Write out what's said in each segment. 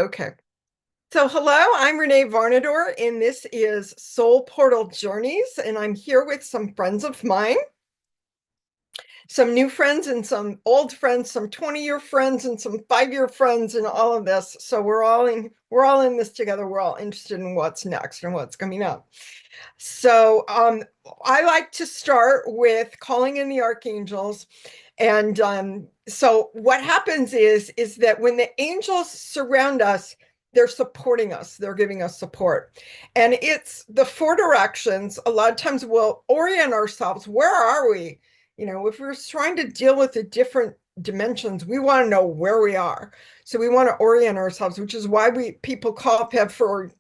Okay. So, hello, I'm Renee Varnador, and this is Soul Portal Journeys, and I'm here with some friends of mine, some new friends and some old friends, some 20-year friends and some 5-year friends, and all of this. So we're all in this together. We're all interested in what's next and what's coming up. So, I like to start with calling in the archangels. And so what happens is that when the angels surround us, they're supporting us, they're giving us support. And it's the four directions. A lot of times we'll orient ourselves. Where are we? If we're trying to deal with the different dimensions, we want to know where we are. So we want to orient ourselves, which is why people call up have for,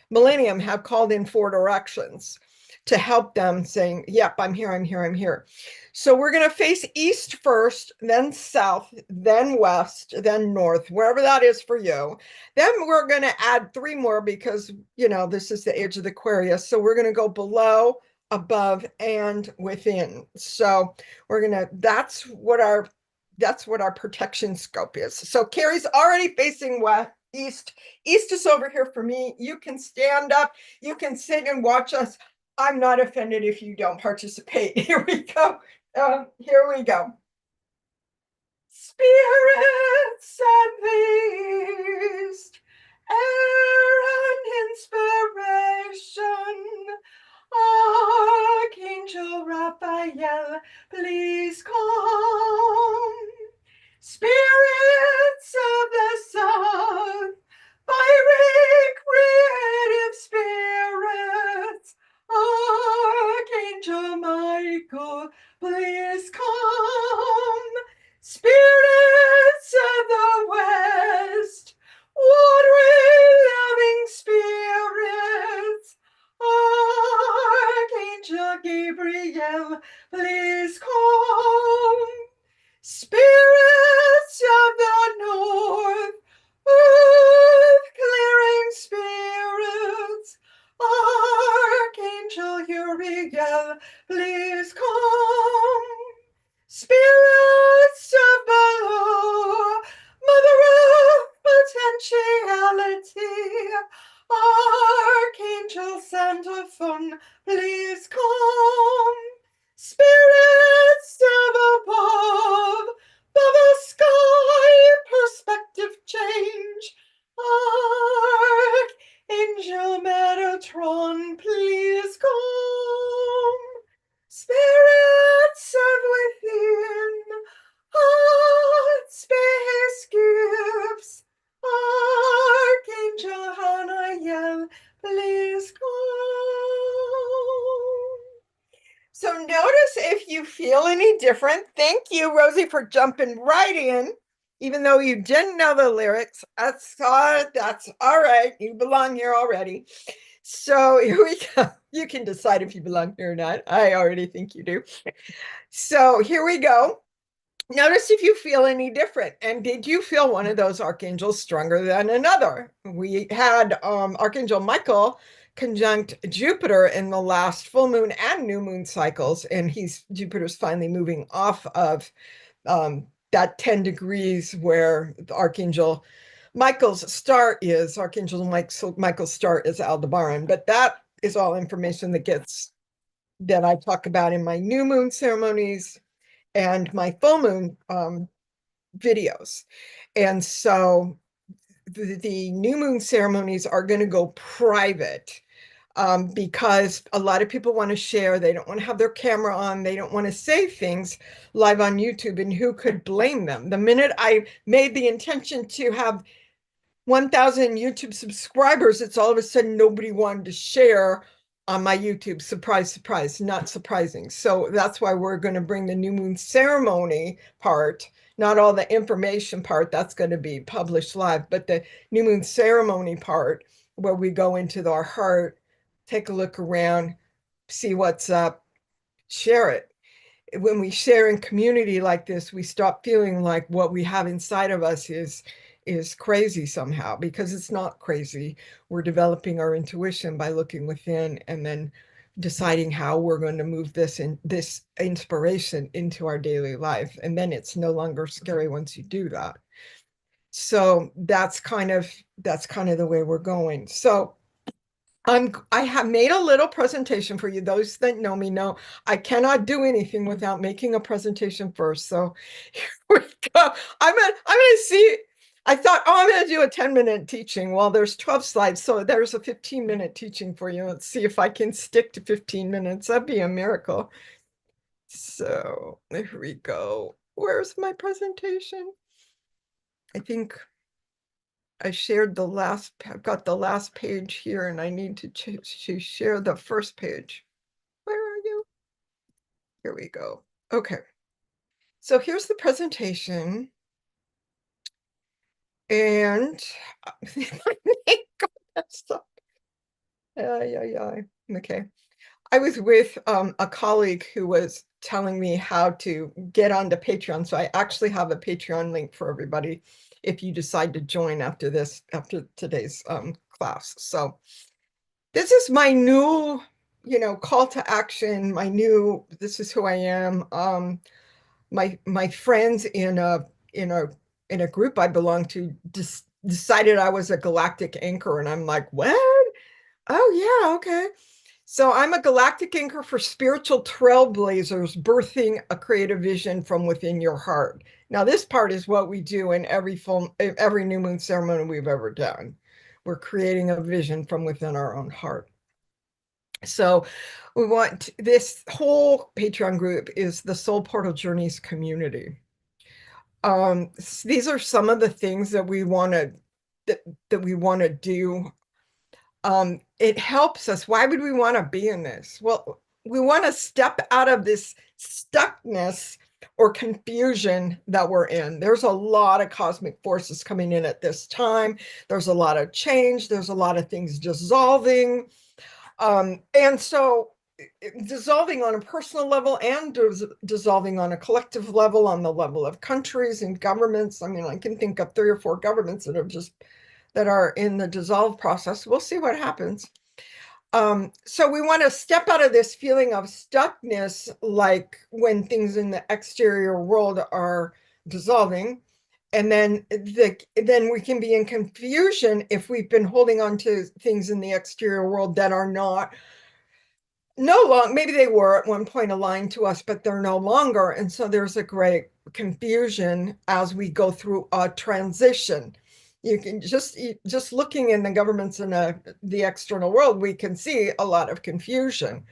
millennium have called in four directions to help them saying, yep, I'm here, I'm here, I'm here. So we're going to face east first, then south, then west, then north, wherever that is for you. Then we're going to add three more because, this is the age of the Aquarius. So we're going to go below, above, and within. So that's what our protection scope is. So Carrie's already facing west. East is over here for me. You can stand up, you can sit and watch us. I'm not offended if you don't participate. Here we go. Here we go. Spirits of the East, air and inspiration. Archangel Raphael, please come. Spirits of the South, fiery creative spirits. Archangel Michael, please come. Spirits of the West, watery loving spirits. Archangel Gabriel, please come. Spirits of the North, earth clearing spirits. Archangel Uriel, please come. Spirits of below, Mother of potentiality. Archangel Santaphone, please come. Spirits of above, bubble sky, perspective change. Archangel Metatron, please come. Spirits of within, hot space gifts. Archangel Hanael, please come. So notice if you feel any different. Thank you, Rosie, for jumping right in. Even though you didn't know the lyrics, that's all right. You belong here already. So here we go. You can decide if you belong here or not. I already think you do. So here we go. Notice if you feel any different. And did you feel one of those archangels stronger than another? We had Archangel Michael conjunct Jupiter in the last full moon and new moon cycles, and Jupiter's finally moving off of that 10 degrees where the Archangel Michael's star is. Archangel Michael's star is Aldebaran, but that is all information that I talk about in my new moon ceremonies and my full moon videos. And so the new moon ceremonies are going to go private because a lot of people want to share. They don't want to have their camera on. They don't want to say things live on YouTube. And who could blame them? The minute I made the intention to have 1,000 YouTube subscribers, it's all of a sudden nobody wanted to share on my YouTube. Surprise, surprise, not surprising. So that's why we're going to bring the new moon ceremony part, not all the information part, that's going to be published live, but the new moon ceremony part where we go into our heart, take a look around, see what's up, share it. When we share in community like this, we stop feeling like what we have inside of us is crazy somehow, because it's not crazy. We're developing our intuition by looking within and then deciding how we're going to move this inspiration into our daily life. And then it's no longer scary once you do that. So that's kind of the way we're going. So I have made a little presentation for you. Those that know me know I cannot do anything without making a presentation first. So here we go. I'm gonna see. I thought, oh, I'm gonna do a 10-minute teaching. Well, there's 12 slides, so there's a 15-minute teaching for you. Let's see if I can stick to 15 minutes. That'd be a miracle. So here we go. Where's my presentation? I think I shared the last, I've got the last page here and I need to share the first page. Where are you? Here we go. Okay. So here's the presentation. And okay. I was with a colleague who was telling me how to get onto Patreon. So I actually have a Patreon link for everybody if you decide to join after today's class. So this is my new, call to action, this is who I am. My friends in a group I belong to decided I was a galactic anchor, and I'm like, what? Oh yeah, okay. So I'm a galactic anchor for spiritual trailblazers, birthing a creative vision from within your heart. Now, this part is what we do in every new moon ceremony we've ever done. We're creating a vision from within our own heart. So we want this whole Patreon group is the Soul Portal Journeys community. These are some of the things that we want to that we want to do. It helps us. Why would we want to be in this? Well, we want to step out of this stuckness or confusion that we're in. There's a lot of cosmic forces coming in at this time. There's a lot of change. There's a lot of things dissolving. And so dissolving on a personal level and dissolving on a collective level, on the level of countries and governments. I mean, I can think of 3 or 4 governments that are in the dissolve process. We'll see what happens. So we want to step out of this feeling of stuckness, like when things in the exterior world are dissolving. And then we can be in confusion if we've been holding on to things in the exterior world that are no longer, maybe they were at one point aligned to us, but they're no longer. And so there's a great confusion as we go through a transition. You can just looking in the governments and the external world, we can see a lot of confusion.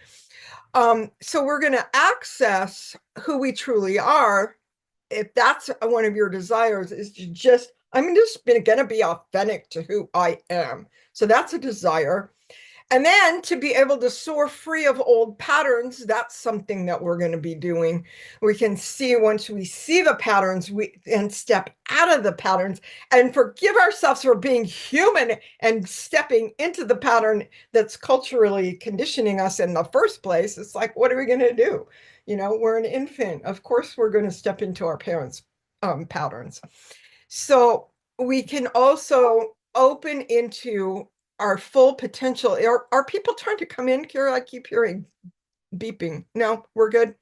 So we're going to access who we truly are. If that's one of your desires, is to I'm just going to be authentic to who I am. So that's a desire. And then to be able to soar free of old patterns, that's something that we're going to be doing. We can see, once we see the patterns, we and step out of the patterns and forgive ourselves for being human and stepping into the pattern that's culturally conditioning us in the first place. It's like, what are we going to do? We're an infant. Of course, we're going to step into our parents' patterns. So we can also open into our full potential. Are people trying to come in, Kira? I keep hearing beeping. No, we're good.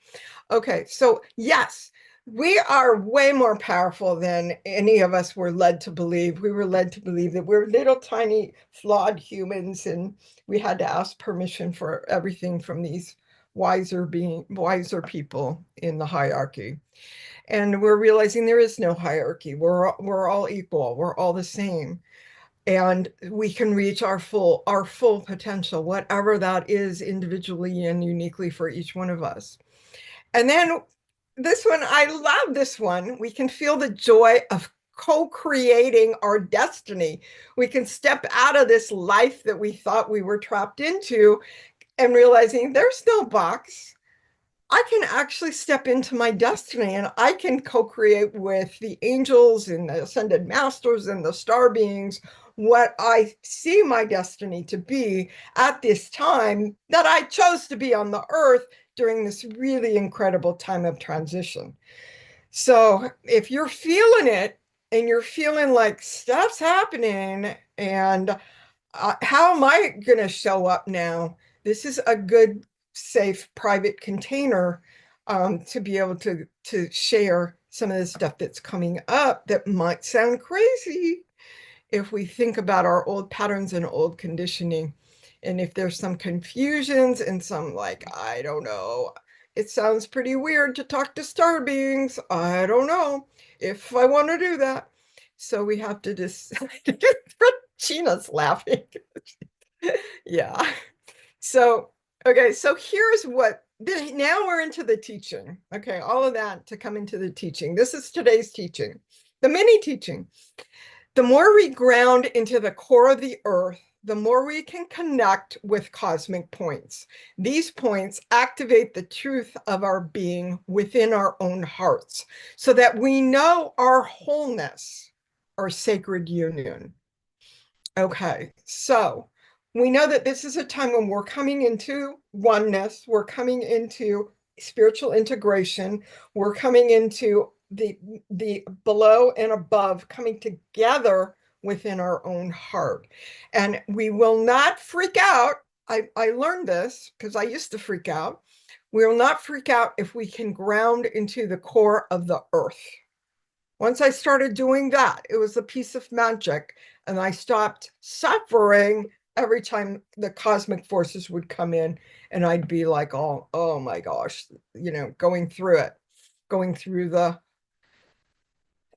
Okay, so yes, we are way more powerful than any of us were led to believe. We were led to believe that we're little tiny flawed humans, and we had to ask permission for everything from these wiser people in the hierarchy. And we're realizing there is no hierarchy. We're all equal. We're all the same. And we can reach our full potential, whatever that is, individually and uniquely for each one of us. And then this one, I love this one. We can feel the joy of co-creating our destiny. We can step out of this life that we thought we were trapped into and realizing there's no box. I can actually step into my destiny, and I can co-create with the angels and the ascended masters and the star beings what I see my destiny to be at this time that I chose to be on the earth during this really incredible time of transition. So if you're feeling it and you're feeling like stuff's happening and how am I going to show up now? This is a good, safe, private container to be able to share some of the stuff that's coming up that might sound crazy if we think about our old patterns and old conditioning. And if there's some confusions and some like, I don't know, it sounds pretty weird to talk to star beings. I don't know if I want to do that. So we have to just, Gina's laughing. Yeah. So, okay, so here's what, now we're into the teaching. Okay, all of that to come into the teaching. This is today's teaching, the mini teaching. The more we ground into the core of the earth, the more we can connect with cosmic points. These points activate the truth of our being within our own hearts so that we know our wholeness, our sacred union. Okay, so we know that this is a time when we're coming into oneness, we're coming into spiritual integration, we're coming into the below and above coming together within our own heart. And we will not freak out. I learned this because I used to freak out. We will not freak out if we can ground into the core of the earth. Once I started doing that, it was a piece of magic, and I stopped suffering every time the cosmic forces would come in, and I'd be like, oh my gosh, going through it, going through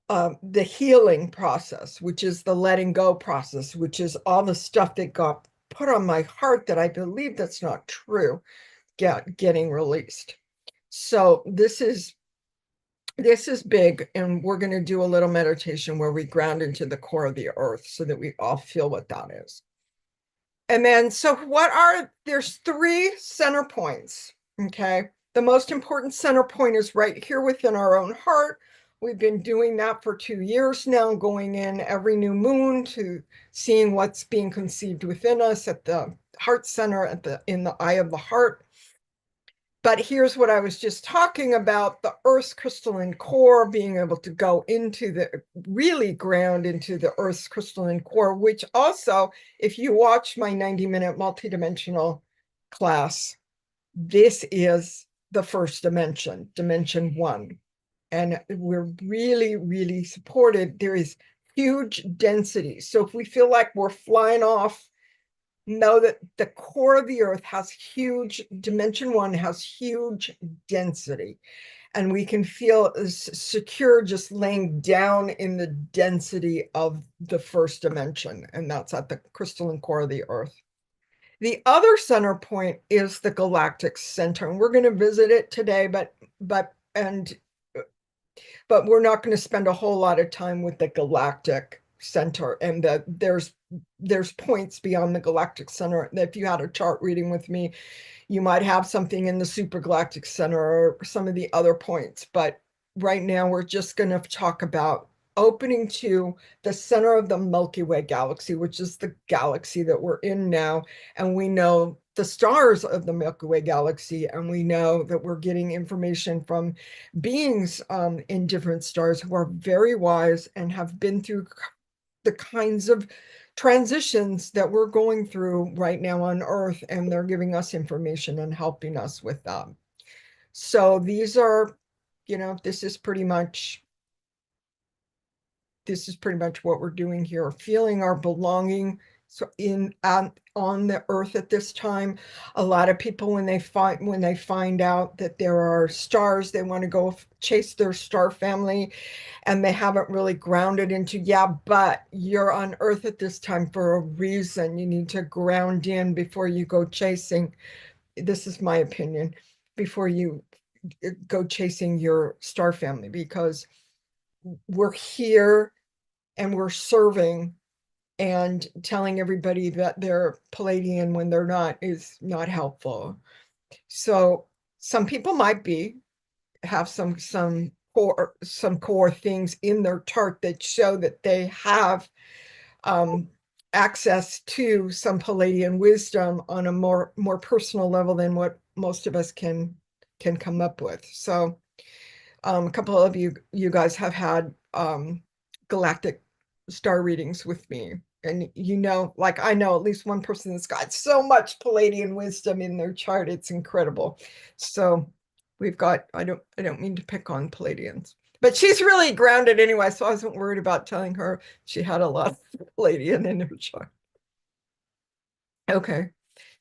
the healing process, which is the letting go process, which is all the stuff that got put on my heart that I believe that's not true, getting released. So this is big, and we're going to do a little meditation where we ground into the core of the earth so that we all feel what that is. And then, so there's 3 center points, okay? The most important center point is right here within our own heart. We've been doing that for 2 years now, going in every new moon to seeing what's being conceived within us at the heart center, in the eye of the heart. But here's what I was just talking about, the Earth's crystalline core, being able to go really ground into the Earth's crystalline core, which also, if you watch my 90-minute multidimensional class, this is the first dimension, dimension 1. And we're really, really supported. There is huge density. So if we feel like we're flying off, know that the core of the earth has dimension 1 has huge density, and we can feel secure just laying down in the density of the first dimension, and that's at the crystalline core of the earth. The other center point is the galactic center, and we're going to visit it today, but we're not going to spend a whole lot of time with the galactic center, and there's points beyond the galactic center. If you had a chart reading with me, you might have something in the supergalactic center or some of the other points, but right now we're just going to talk about opening to the center of the Milky Way galaxy, which is the galaxy that we're in now. And we know the stars of the Milky Way galaxy, and we know that we're getting information from beings in different stars who are very wise and have been through the kinds of transitions that we're going through right now on Earth, and they're giving us information and helping us with them. So these are, this is pretty much what we're doing here, feeling our belonging on the earth at this time. A lot of people, when they find out that there are stars, they want to go chase their star family, and they haven't really grounded into, but you're on earth at this time for a reason. You need to ground in before you go chasing. This is my opinion, before you go chasing your star family, because we're here and we're serving, and telling everybody that they're Palladian when they're not is not helpful. So some people might have some core things in their chart that show that they have access to some Palladian wisdom on a more personal level than what most of us can come up with. So a couple of you guys have had galactic star readings with me, and like I know at least one person that's got so much Palladian wisdom in their chart. It's incredible. So we've got, I don't mean to pick on Palladians, But she's really grounded anyway, so I wasn't worried about telling her she had a lot of Palladian in her chart. Okay.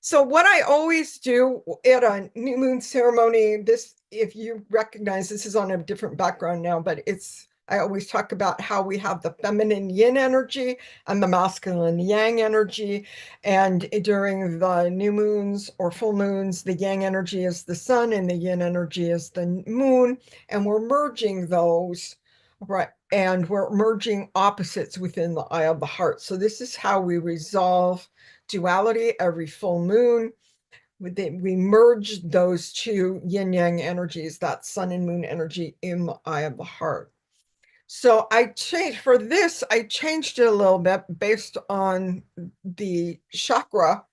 So what I always do at a new moon ceremony, this, if you recognize, this is on a different background now, but I always talk about how we have the feminine yin energy and the masculine yang energy. And during the new moons or full moons, the yang energy is the sun and the yin energy is the moon. And we're merging those, right? And we're merging opposites within the eye of the heart. So this is how we resolve duality every full moon. We merge those two yin yang energies, that sun and moon energy, in the eye of the heart. So I changed it a little bit based on the chakra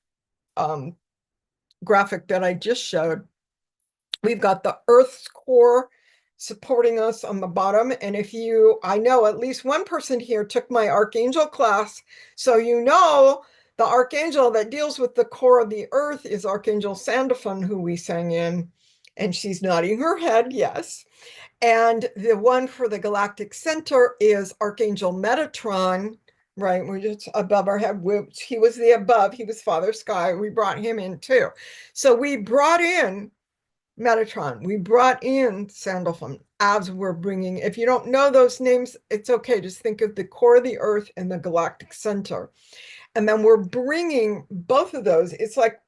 graphic that I just showed. We've got the Earth's core supporting us on the bottom. And I know at least one person here took my Archangel class. So the Archangel that deals with the core of the Earth is Archangel Sandalphon, who we sang in. And she's nodding her head, yes. And the one for the galactic center is Archangel Metatron, right? We're just above our head. He was the above, he was Father Sky. We brought him in too. So we brought in Metatron. We brought in Sandalphon as we're bringing. If you don't know those names, it's okay. Just think of the core of the Earth and the galactic center. And then we're bringing both of those. It's like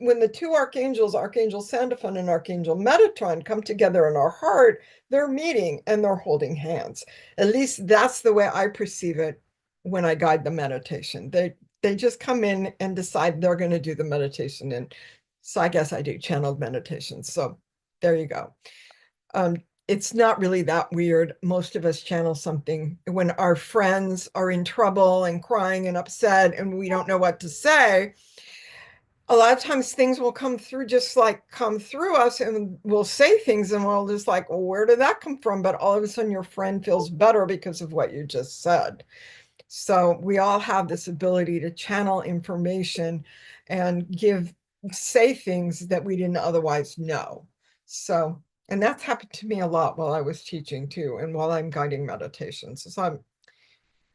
when the two archangels, Archangel Sandalphon and Archangel Metatron, come together in our heart, they're meeting and they're holding hands. At least that's the way I perceive it when I guide the meditation. They just come in and decide they're going to do the meditation. And so I guess I do channeled meditation. So there you go. It's not really that weird. Most of us channel something when our friends are in trouble and crying and upset and we don't know what to say. A lot of times things will come through us, and we'll say things and we'll just like, well, where did that come from? But all of a sudden your friend feels better because of what you just said. So we all have this ability to channel information and say things that we didn't otherwise know. So, and that's happened to me a lot while I was teaching too, and while I'm guiding meditations. So I'm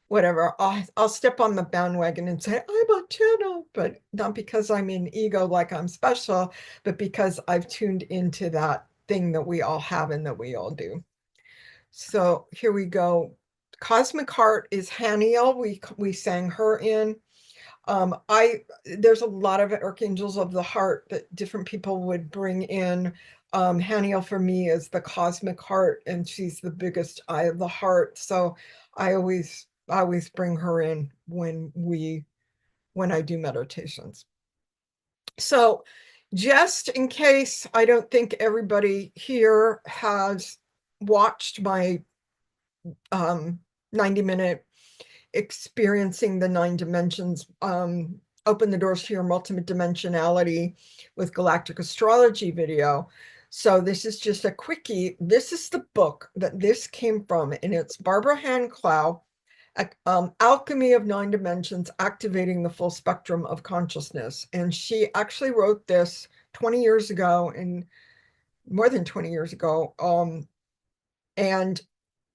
whatever, I'll step on the bandwagon and say, I'm a channel, but not because I'm in ego like I'm special, but because I've tuned into that thing that we all have and that we all do. So here we go. Cosmic Heart is Haniel. We sang her in. There's a lot of archangels of the heart that different people would bring in. Haniel for me is the cosmic heart, and she's the biggest eye of the heart. So I always bring her in when I do meditations. So just in case, I don't think everybody here has watched my 90-minute experiencing the 9 dimensions, open the doors to your multidimensionality with galactic astrology video. So this is just a quickie. This is the book that this came from, and it's Barbara Hanclau, Alchemy of 9 Dimensions, Activating the Full Spectrum of Consciousness. And she actually wrote this 20 years ago, and more than 20 years ago. And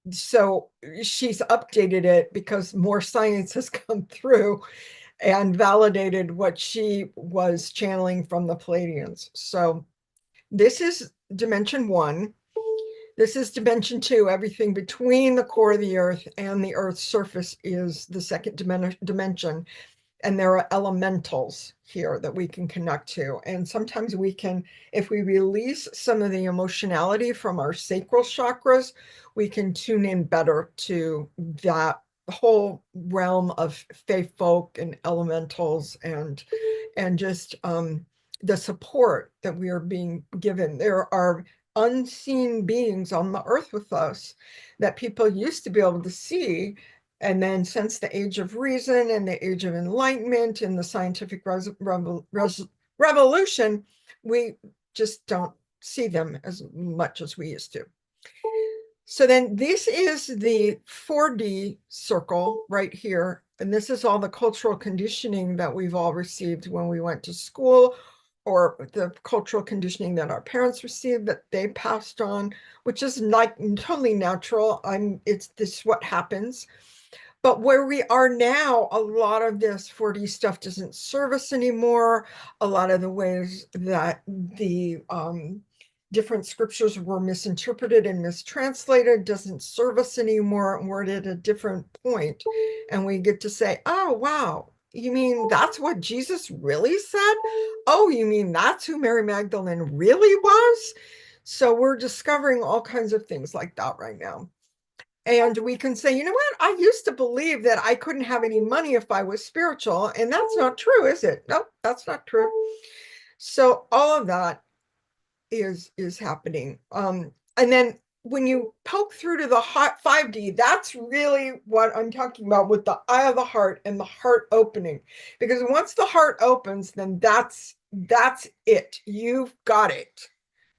so she's updated it because more science has come through and validated what she was channeling from the Pleiadians. So this is dimension 1. This is dimension 2. Everything between the core of the Earth and the Earth's surface is the second dimension. And there are elementals here that we can connect to. And sometimes if we release some of the emotionality from our sacral chakras, we can tune in better to that whole realm of fae folk and elementals and just the support that we are being given. There are unseen beings on the earth with us that people used to be able to see. And then since the age of reason and the age of enlightenment and the scientific revolution, we just don't see them as much as we used to. So then this is the 4D circle right here. And this is all the cultural conditioning that we've all received when we went to school or the cultural conditioning that our parents received that they passed on, which is like totally natural. It's this what happens. But where we are now, a lot of this 4D stuff doesn't serve us anymore. A lot of the ways that the different scriptures were misinterpreted and mistranslated doesn't serve us anymore. We're at a different point, and we get to say, oh, wow, you mean that's what Jesus really said? Oh, you mean that's who Mary Magdalene really was? So we're discovering all kinds of things like that right now. And we can say, you know what? I used to believe that I couldn't have any money if I was spiritual. And that's not true, is it? Nope, that's not true. So all of that is happening. And then when you poke through to the hot 5D, that's really what I'm talking about with the eye of the heart and the heart opening. Because once the heart opens, then that's it. You've got it.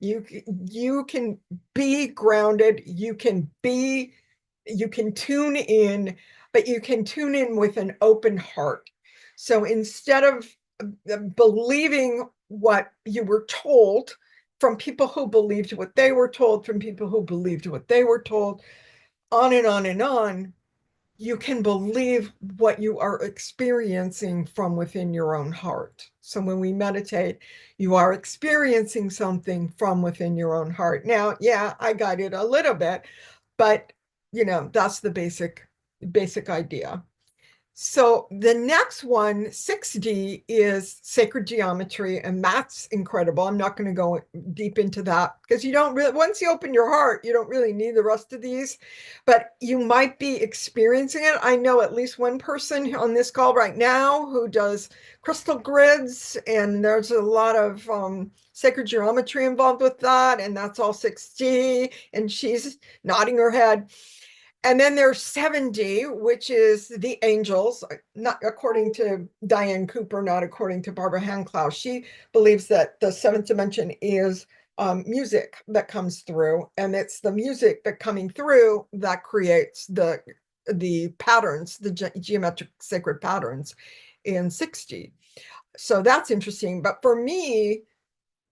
You can be grounded, you can tune in, but you can tune in with an open heart. So instead of believing what you were told from people who believed what they were told, from people who believed what they were told, on and on and on, you can believe what you are experiencing from within your own heart. So when we meditate, you are experiencing something from within your own heart. Now, yeah, I got it a little bit, but that's the basic idea. So the next one, 6D, is sacred geometry, and that's incredible. I'm not going to go deep into that because you don't really, once you open your heart, you don't really need the rest of these, but you might be experiencing it. I know at least one person on this call right now who does crystal grids, and there's a lot of sacred geometry involved with that, and that's all 6D, and she's nodding her head. And then there's 7D, which is the angels, not according to Diane Cooper, not according to Barbara Handclough. She believes that the seventh dimension is music that comes through, and it's the music that coming through that creates the patterns, the geometric sacred patterns in 6D. So that's interesting. But for me,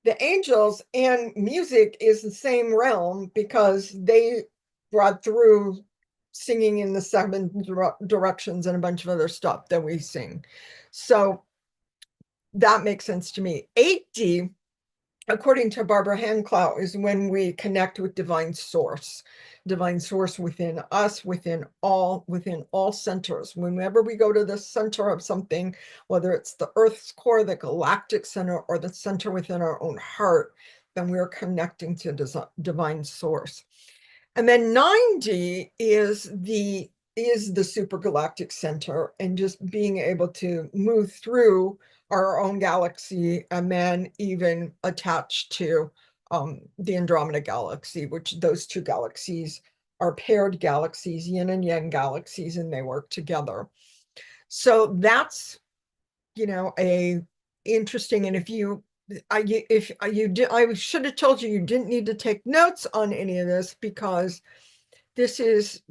the angels and music is the same realm because they brought through singing in the seven directions and a bunch of other stuff that we sing. So that makes sense to me. 8D, according to Barbara Handclough, is when we connect with divine source within us, within all centers. Whenever we go to the center of something, whether it's the Earth's core, the galactic center, or the center within our own heart, then we're connecting to divine source. And then 9D is the supergalactic center, and just being able to move through our own galaxy, and then even attached to the Andromeda galaxy, which those two galaxies are paired galaxies, yin and yang galaxies, and they work together. So that's a interesting. And I should have told you didn't need to take notes on any of this, because this is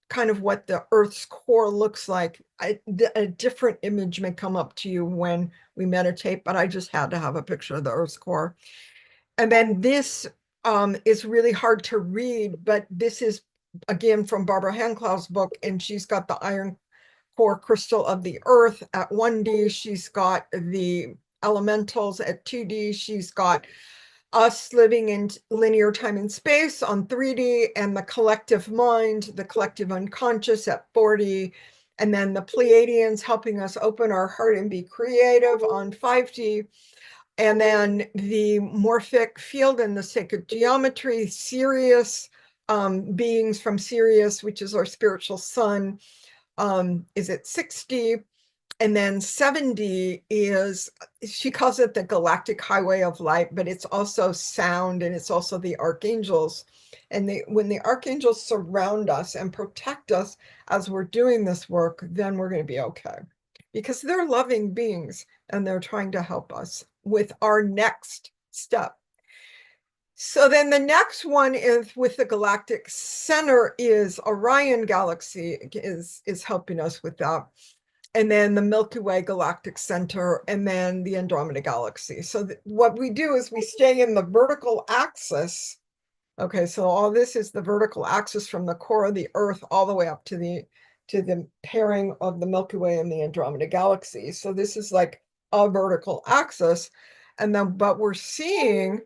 kind of what the Earth's core looks like. A different image may come up to you when we meditate, but I just had to have a picture of the Earth's core. And then this is really hard to read, but this is again from Barbara Handclough's book, and she's got the iron core crystal of the Earth at 1D. She's got the elementals at 2D. She's got us living in linear time and space on 3D, and the collective mind, the collective unconscious at 4D, and then the Pleiadians helping us open our heart and be creative on 5D, and then the morphic field and the sacred geometry, Sirius, beings from Sirius, which is our spiritual sun, is at 6D. And then 7D is, she calls it the galactic highway of light, but it's also sound, and it's also the archangels. And when the archangels surround us and protect us as we're doing this work, then we're going to be okay, because they're loving beings and they're trying to help us with our next step. So then the next one is with the galactic center, is Orion galaxy is helping us with that. and then the Milky Way galactic center, and then the Andromeda galaxy. So what we do is we stay in the vertical axis. Okay, so all this is the vertical axis from the core of the Earth all the way up to the pairing of the Milky Way and the Andromeda galaxy. So this is like a vertical axis. And then, but we're seeing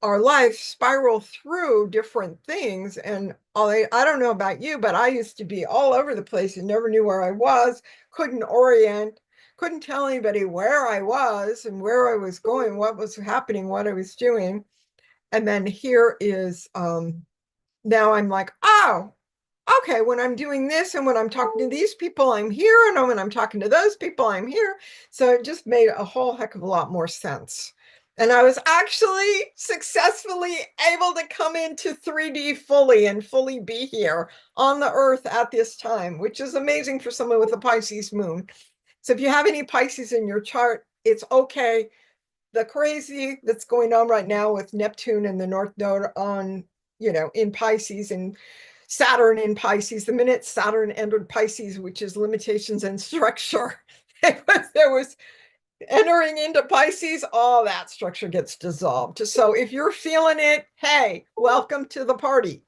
our life spiral through different things. And I don't know about you, but I used to be all over the place and never knew where I was, couldn't orient, couldn't tell anybody where I was and where I was going, what was happening, what I was doing. And then here is, now I'm like, oh, okay, when I'm doing this and when I'm talking to these people, I'm here. And when I'm talking to those people, I'm here. So it just made a whole heck of a lot more sense. And I was actually successfully able to come into 3D fully and fully be here on the Earth at this time, which is amazing for someone with a Pisces moon. So if you have any Pisces in your chart, it's okay. The crazy that's going on right now with Neptune and the North Node on, in Pisces, and Saturn in Pisces, the minute Saturn entered Pisces, which is limitations and structure, there was entering into Pisces, all that structure gets dissolved. So if you're feeling it, hey, welcome to the party.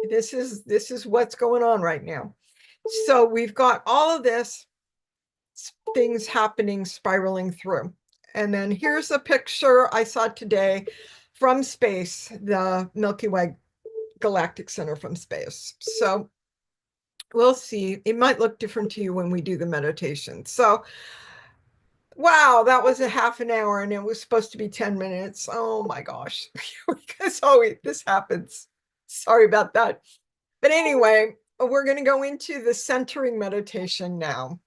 This is what's going on right now. So we've got all of this things happening, spiraling through. And then here's a picture I saw today from space, the Milky Way galactic center from space. So we'll see. It might look different to you when we do the meditation. So, wow, that was a half an hour and it was supposed to be 10 minutes. Oh my gosh. Because this happens. Sorry about that. But anyway, we're going to go into the centering meditation now.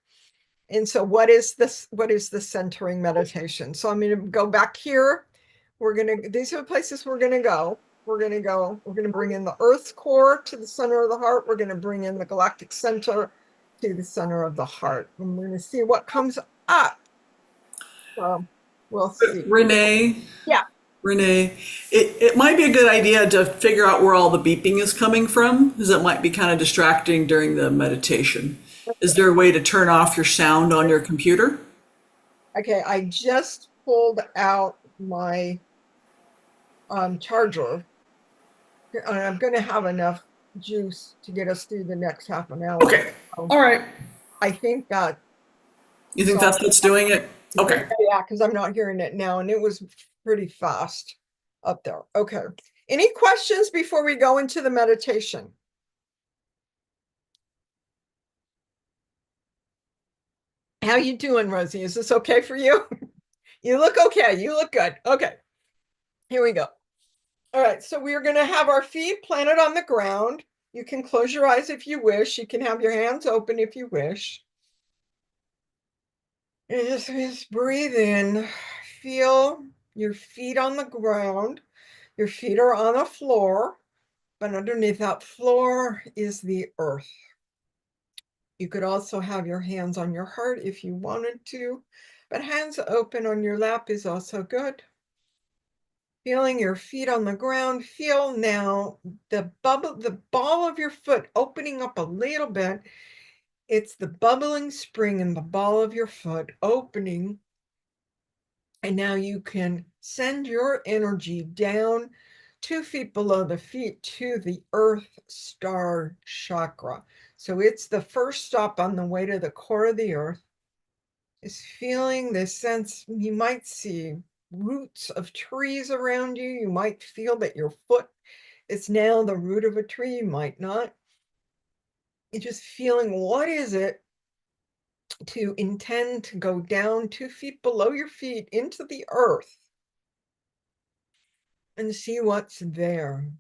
And so what is this? What is the centering meditation? So I'm going to go back here. These are the places we're going to go. We're going to bring in the Earth's core to the center of the heart. We're going to bring in the galactic center to the center of the heart. And we're going to see what comes up. So we'll see. Renee, Yeah. Renee, it might be a good idea to figure out where all the beeping is coming from, because it might be kind of distracting during the meditation. Is there a way to turn off your sound on your computer? Okay. I just pulled out my charger. And I'm going to have enough juice to get us through the next half an hour. Okay. So All right. I think that. You think So that's what's doing it? Okay. yeah, because I'm not hearing it now, and it was pretty fast up there. Okay. Any questions before we go into the meditation? How you doing, Rosie? Is this okay for you? You look okay. You look good. Okay. Here we go. All right. So we are going to have our feet planted on the ground. You can close your eyes if you wish. You can have your hands open if you wish. And just breathe in. Feel your feet on the ground. Your feet are on the floor, but underneath that floor is the earth. You could also have your hands on your heart if you wanted to, but hands open on your lap is also good. Feeling your feet on the ground. Feel now the ball of your foot opening up a little bit. It's the bubbling spring in the ball of your foot opening. And now you can send your energy down 2 feet below the feet to the earth star chakra. So it's the first stop on the way to the core of the earth. Is feeling this sense. You might see roots of trees around you. You might feel that your foot is now the root of a tree. You might not. You're just feeling, what is it to intend to go down 2 feet below your feet into the earth and see what's there.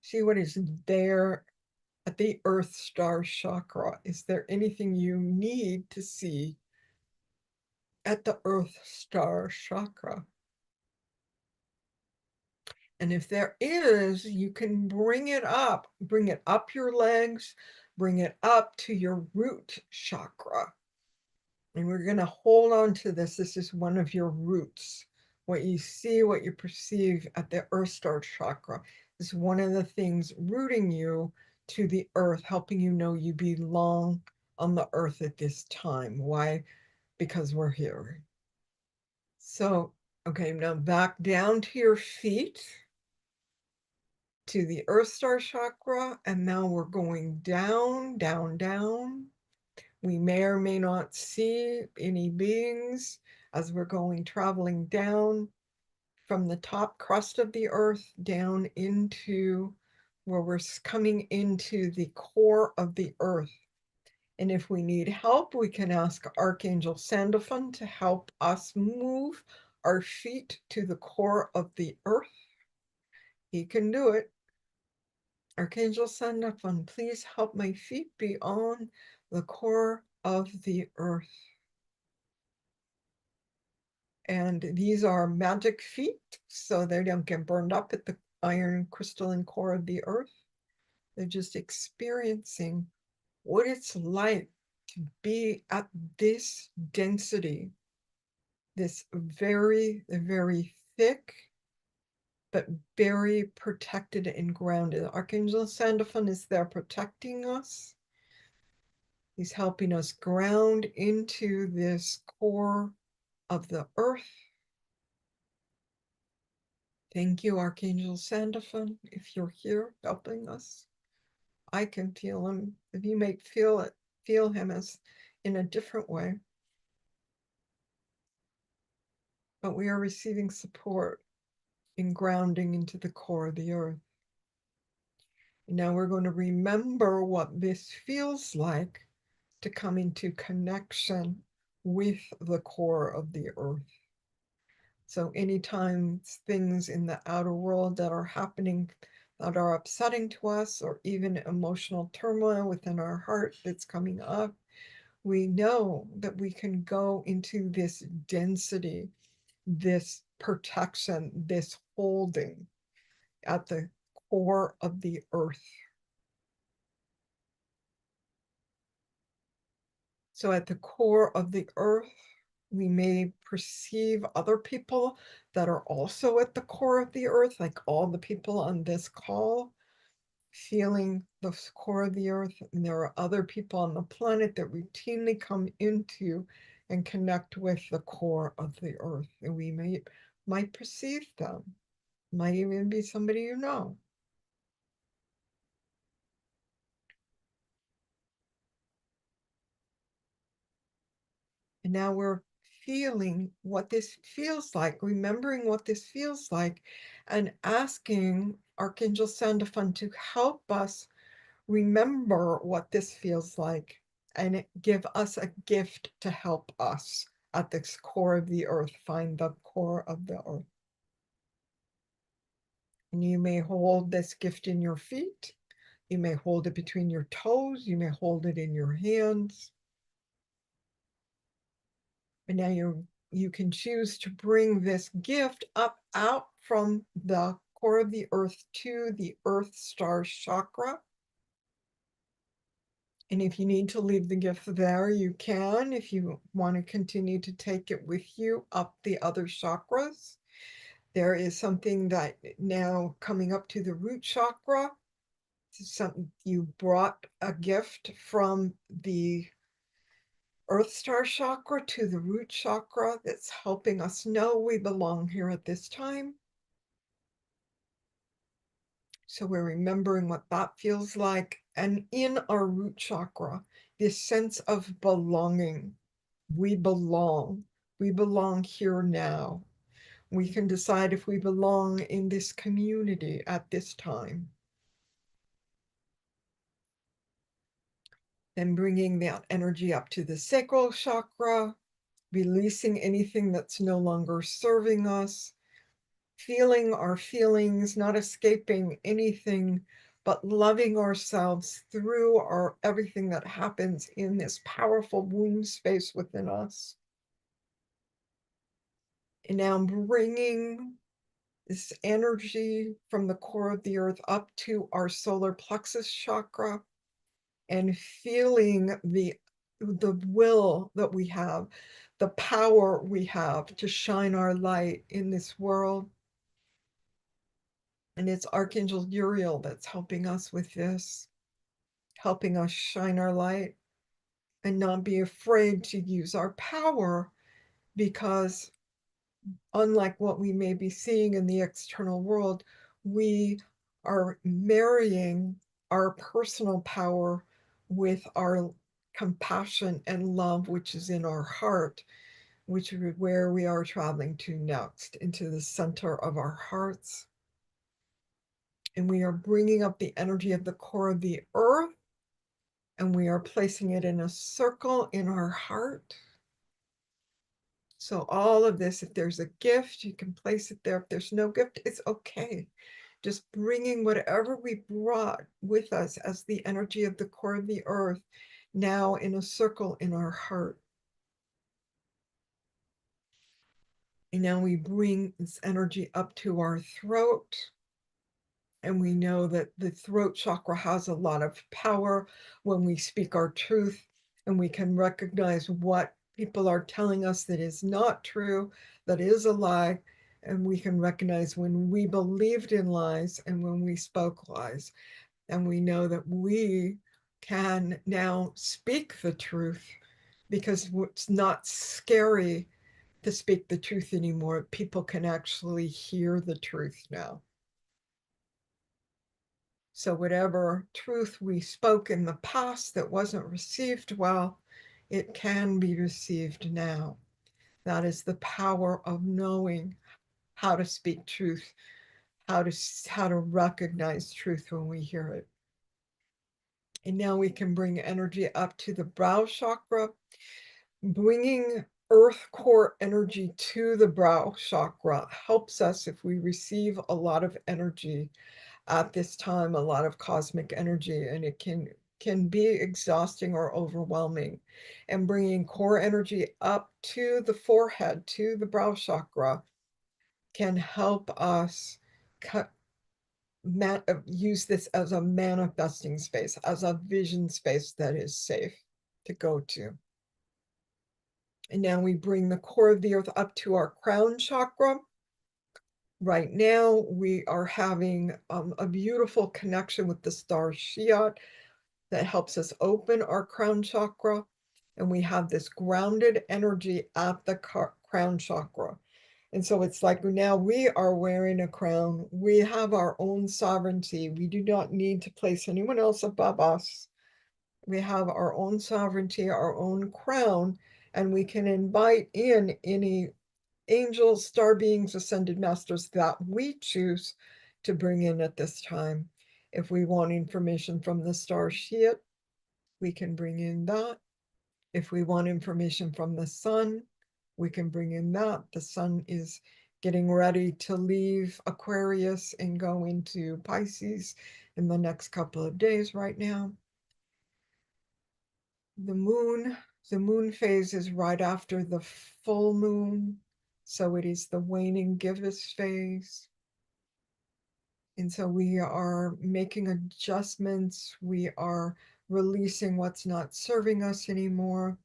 See what is there at the earth star chakra. Is there anything you need to see at the earth star chakra? And if there is, you can bring it up your legs, bring it up to your root chakra. And we're going to hold on to this. This is one of your roots. What you see, what you perceive at the earth star chakra is one of the things rooting you to the earth, helping you know you belong, on the earth at this time. Why? Because we're here. So, okay, now back down to your feet, to the Earth Star chakra, and now we're going down, down, down. We may or may not see any beings as we're going traveling down from the top crust of the earth down into where we're coming into the core of the earth. And if we need help, we can ask Archangel Sandalphon to help us move our feet to the core of the earth. He can do it. Archangel Sandalphon, please help my feet be on the core of the earth. And these are magic feet, so they don't get burned up at the iron crystalline core of the earth. They're just experiencing what it's like to be at this density, this very, very thick, but very protected and grounded. Archangel Sandalphon is there protecting us. He's helping us ground into this core of the earth. Thank you, Archangel Sandalphon, if you're here helping us. I can feel him. If you may feel him as in a different way. But we are receiving support in grounding into the core of the earth. And now we're going to remember what this feels like to come into connection with the core of the earth. So anytime things in the outer world that are happening that are upsetting to us, or even emotional turmoil within our heart that's coming up, we know that we can go into this density, this protection, this holding at the core of the earth. So at the core of the earth, we may perceive other people that are also at the core of the earth, like all the people on this call, feeling the core of the earth. And there are other people on the planet that routinely come into and connect with the core of the earth. And we might perceive them. Might even be somebody you know. And now we're feeling what this feels like, remembering what this feels like, and asking Archangel Sandalphon to help us remember what this feels like and give us a gift to help us at the core of the earth, find the core of the earth. And you may hold this gift in your feet. You may hold it between your toes. You may hold it in your hands. And now you can choose to bring this gift up out from the core of the earth to the earth star chakra. And if you need to leave the gift there, you can. If you want to continue to take it with you up the other chakras, there is something that now coming up to the root chakra. Something you brought a gift from the Earth Star chakra to the root chakra that's helping us know we belong here at this time. So we're remembering what that feels like. And in our root chakra, this sense of belonging. We belong. We belong here now. We can decide if we belong in this community at this time. Then bringing that energy up to the sacral chakra, releasing anything that's no longer serving us, feeling our feelings, not escaping anything, but loving ourselves through everything that happens in this powerful womb space within us. And now bringing this energy from the core of the earth up to our solar plexus chakra and feeling the will that we have, the power we have to shine our light in this world. And it's Archangel Uriel that's helping us with this, helping us shine our light. and not be afraid to use our power, because unlike what we may be seeing in the external world, we are marrying our personal power with our compassion and love, which is in our heart, which is where we are traveling to next, into the center of our hearts. And we are bringing up the energy of the core of the earth, and we are placing it in a circle in our heart. So all of this, if there's a gift, you can place it there. If there's no gift, it's okay. Just bringing whatever we brought with us as the energy of the core of the earth now in a circle in our heart. And now we bring this energy up to our throat. And we know that the throat chakra has a lot of power when we speak our truth, and we can recognize what people are telling us that is not true, that is a lie. And we can recognize when we believed in lies and when we spoke lies. And we know that we can now speak the truth, because it's not scary to speak the truth anymore. People can actually hear the truth now. So whatever truth we spoke in the past that wasn't received well, it can be received now. That is the power of knowing how to speak truth, how to recognize truth when we hear it. And now we can bring energy up to the brow chakra, bringing earth core energy to the brow chakra helps us if we receive a lot of energy at this time, a lot of cosmic energy, and it can be exhausting or overwhelming. And bringing core energy up to the forehead, to the brow chakra, can help us use this as a manifesting space, as a vision space that is safe to go to. And now we bring the core of the earth up to our crown chakra. Right now, we are having a beautiful connection with the star Shiat that helps us open our crown chakra. And we have this grounded energy at the crown chakra. And so it's like now we are wearing a crown. We have our own sovereignty. We do not need to place anyone else above us. We have our own sovereignty, our own crown, and we can invite in any angels, star beings, ascended masters that we choose to bring in at this time. If we want information from the star Shiat, we can bring in that. If we want information from the sun, we can bring in that. The sun is getting ready to leave Aquarius and go into Pisces in the next couple of days right now. The moon phase is right after the full moon. So it is the waning gibbous phase. And so we are making adjustments. We are releasing what's not serving us anymore.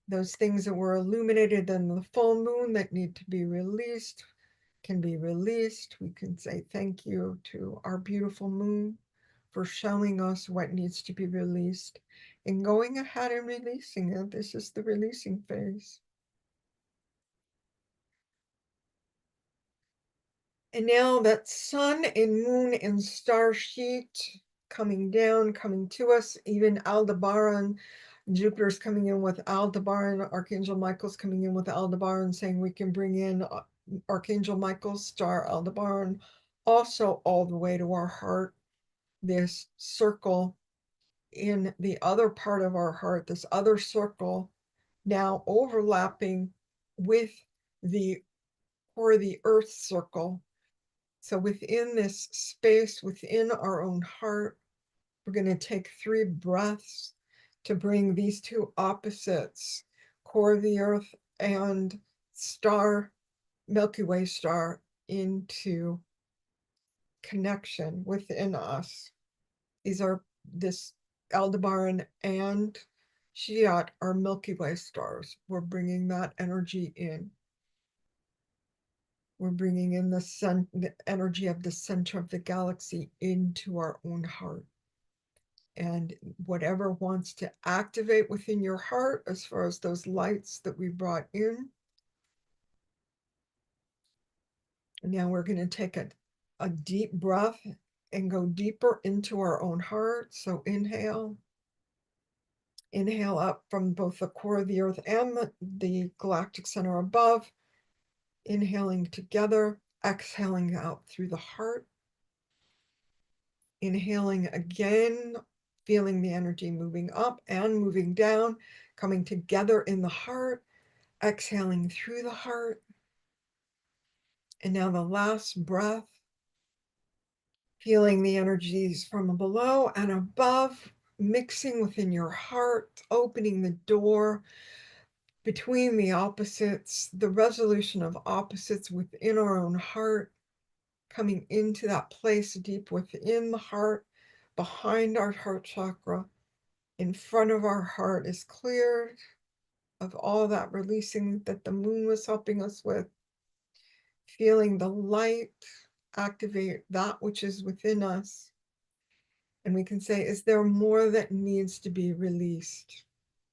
Those things that were illuminated in the full moon that need to be released can be released. We can say thank you to our beautiful moon for showing us what needs to be released and going ahead and releasing it. This is the releasing phase. And now that sun and moon and star sheet coming down, coming to us, even Aldebaran, Jupiter's coming in with Aldebaran, Archangel Michael's coming in with Aldebaran, saying we can bring in Archangel Michael's star Aldebaran also all the way to our heart. This circle in the other part of our heart, this other circle now overlapping with the or the earth circle. So within this space, within our own heart, we're going to take 3 breaths to bring these two opposites, core of the earth and star, Milky Way star, into connection within us. These are this Aldebaran and Shiat are Milky Way stars. We're bringing that energy in. We're bringing in the energy of the center of the galaxy into our own heart. and whatever wants to activate within your heart as far as those lights that we brought in. Now we're going to take a deep breath and go deeper into our own heart. So inhale. Inhale up from both the core of the earth and the galactic center above. Inhaling together, exhaling out through the heart. Inhaling again, feeling the energy moving up and moving down, coming together in the heart, exhaling through the heart. And now the last breath, feeling the energies from below and above, mixing within your heart, opening the door between the opposites, the resolution of opposites within our own heart, coming into that place deep within the heart, behind our heart chakra, in front of our heart is cleared of all that releasing that the moon was helping us with, feeling the light activate that which is within us. And we can say, is there more that needs to be released?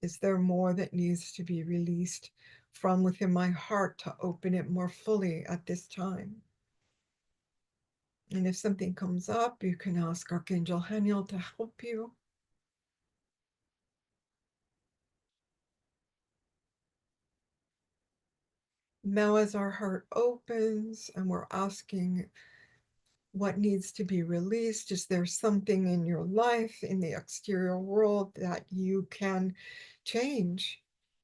Is there more that needs to be released from within my heart to open it more fully at this time? And if something comes up, you can ask Archangel Haniel to help you. Now, as our heart opens and we're asking what needs to be released, is there something in your life, in the exterior world, that you can change,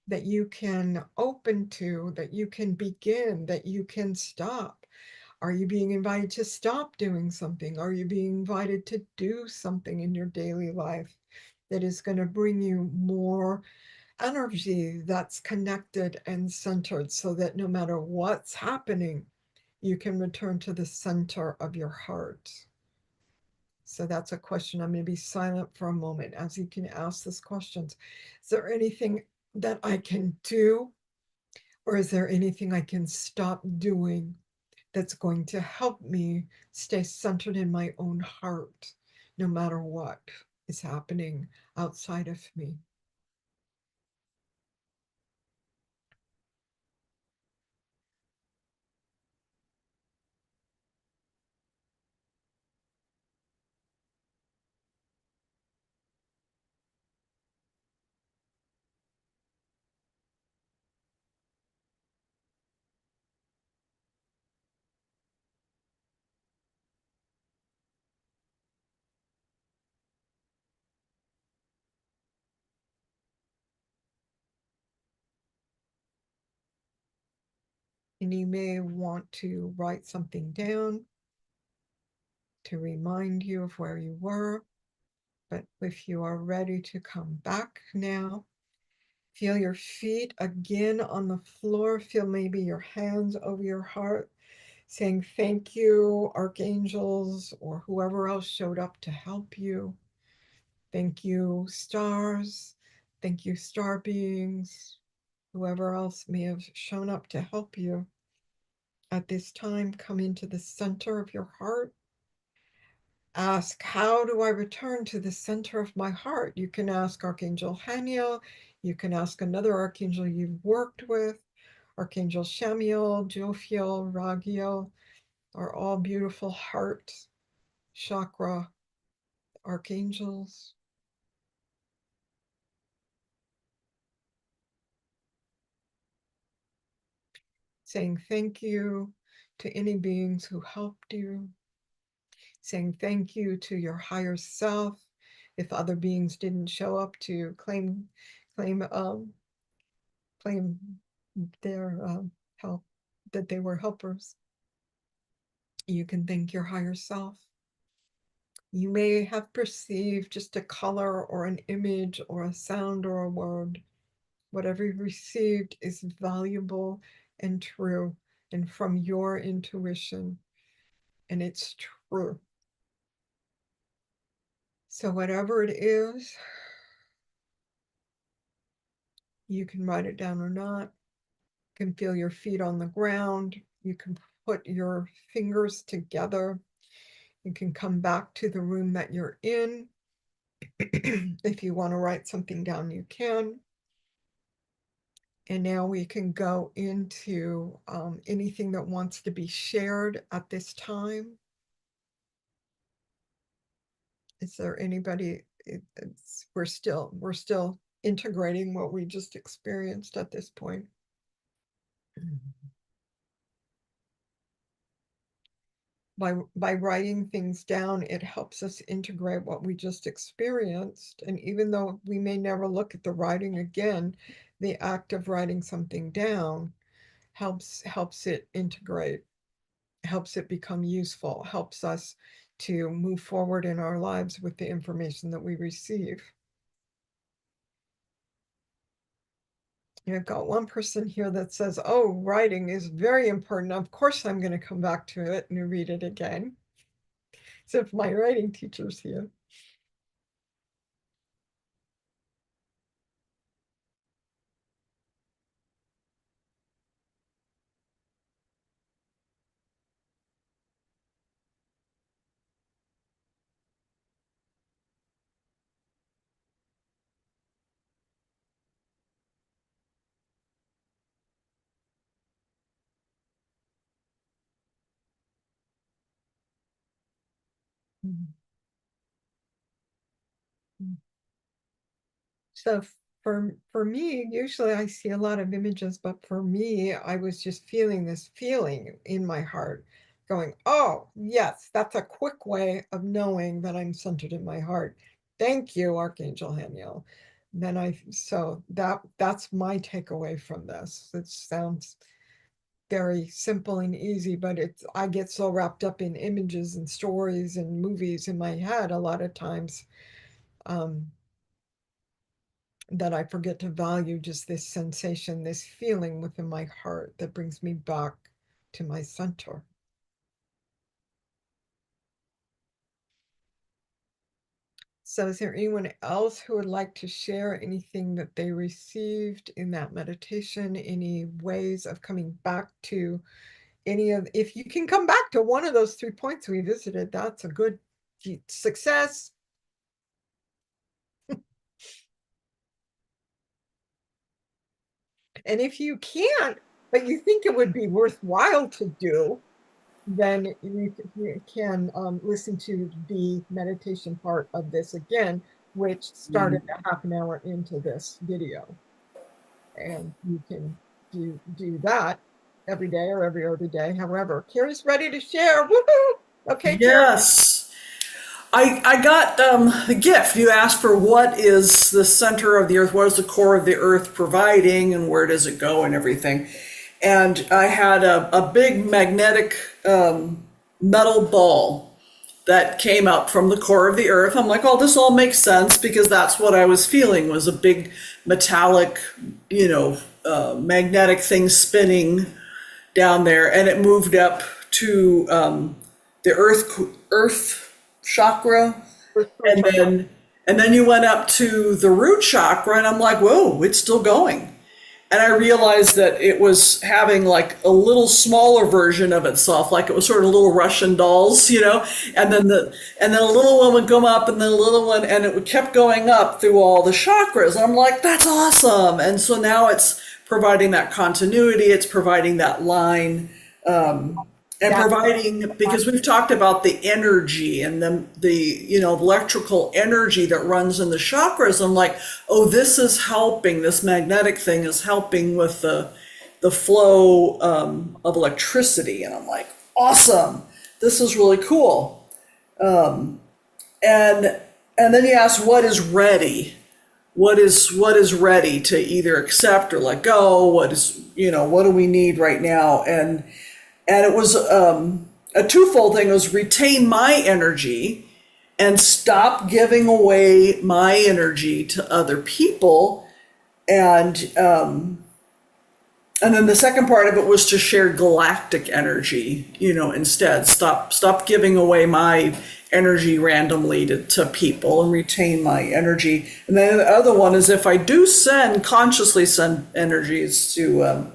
that you can open to, that you can begin, that you can stop? Are you being invited to stop doing something? Are you being invited to do something in your daily life that is going to bring you more energy that's connected and centered, so that no matter what's happening, you can return to the center of your heart? So that's a question. I'm going to be silent for a moment as you can ask this question. Is there anything that I can do, or is there anything I can stop doing that's going to help me stay centered in my own heart, no matter what is happening outside of me? And you may want to write something down to remind you of where you were. But if you are ready to come back now, feel your feet again on the floor. Feel maybe your hands over your heart, saying thank you, archangels, or whoever else showed up to help you. Thank you, stars. Thank you, star beings. Whoever else may have shown up to help you. At this time, come into the center of your heart. Ask, how do I return to the center of my heart? You can ask Archangel Haniel. You can ask another archangel you've worked with. Archangel Shamiel, Jophiel, Ragiel are all beautiful heart chakra archangels. Saying thank you to any beings who helped you. Saying thank you to your higher self. If other beings didn't show up to claim claim their help, that they were helpers, you can thank your higher self. You may have perceived just a color or an image or a sound or a word. Whatever you received is valuable and true, and from your intuition, and it's true. So whatever it is, you can write it down or not. You can feel your feet on the ground. You can put your fingers together. You can come back to the room that you're in. If you want to write something down, you can. And now we can go into anything that wants to be shared at this time. Is there anybody? We're still integrating what we just experienced at this point. By writing things down, it helps us integrate what we just experienced. And even though we may never look at the writing again, the act of writing something down helps it integrate, helps it become useful, helps us to move forward in our lives with the information that we receive. I've got one person here that says, oh, writing is very important. Of course, I'm going to come back to it and read it again. So if my writing teacher's here. So for me, usually I see a lot of images, but for me, I was just feeling this feeling in my heart, going, oh, yes, that's a quick way of knowing that I'm centered in my heart. Thank you, Archangel Haniel. So that's my takeaway from this. It sounds very simple and easy, but I get so wrapped up in images and stories and movies in my head a lot of times. That I forget to value just this sensation, this feeling within my heart that brings me back to my center. So is there anyone else who would like to share anything that they received in that meditation, any ways of coming back to if you can come back to one of those 3 points we visited, that's a good success. And if you can't, but you think it would be worthwhile to do, then you can listen to the meditation part of this again, which started a half an hour into this video. And you can do that every day or every other day, however. Carrie's ready to share. Woohoo! Okay, Carrie. Yes. I got the gift. You asked for what is the center of the earth, what is the core of the earth providing, and where does it go, and everything. And I had a big magnetic metal ball that came up from the core of the earth. I'm like, oh, this all makes sense because that's what I was feeling, was a big metallic, magnetic thing spinning down there, and it moved up to the earth chakra, and then you went up to the root chakra, and I'm like, whoa, it's still going. And I realized that it was having like a little smaller version of itself, like it was sort of little Russian dolls, and then a little one would come up, and then a little one, and it kept going up through all the chakras. And I'm like, that's awesome. And so now it's providing that continuity, it's providing that line, and providing, because we've talked about the energy and the electrical energy that runs in the chakras. I'm like, oh, this is helping, this magnetic thing is helping with the flow of electricity. And I'm like, awesome, this is really cool. And then you ask, what is ready? What is ready to either accept or let go? What do we need right now? And it was a twofold thing. It was retain my energy and stop giving away my energy to other people. And then the second part of it was to share galactic energy, instead. Stop giving away my energy randomly to people and retain my energy. And then the other one is, if I do consciously send energies to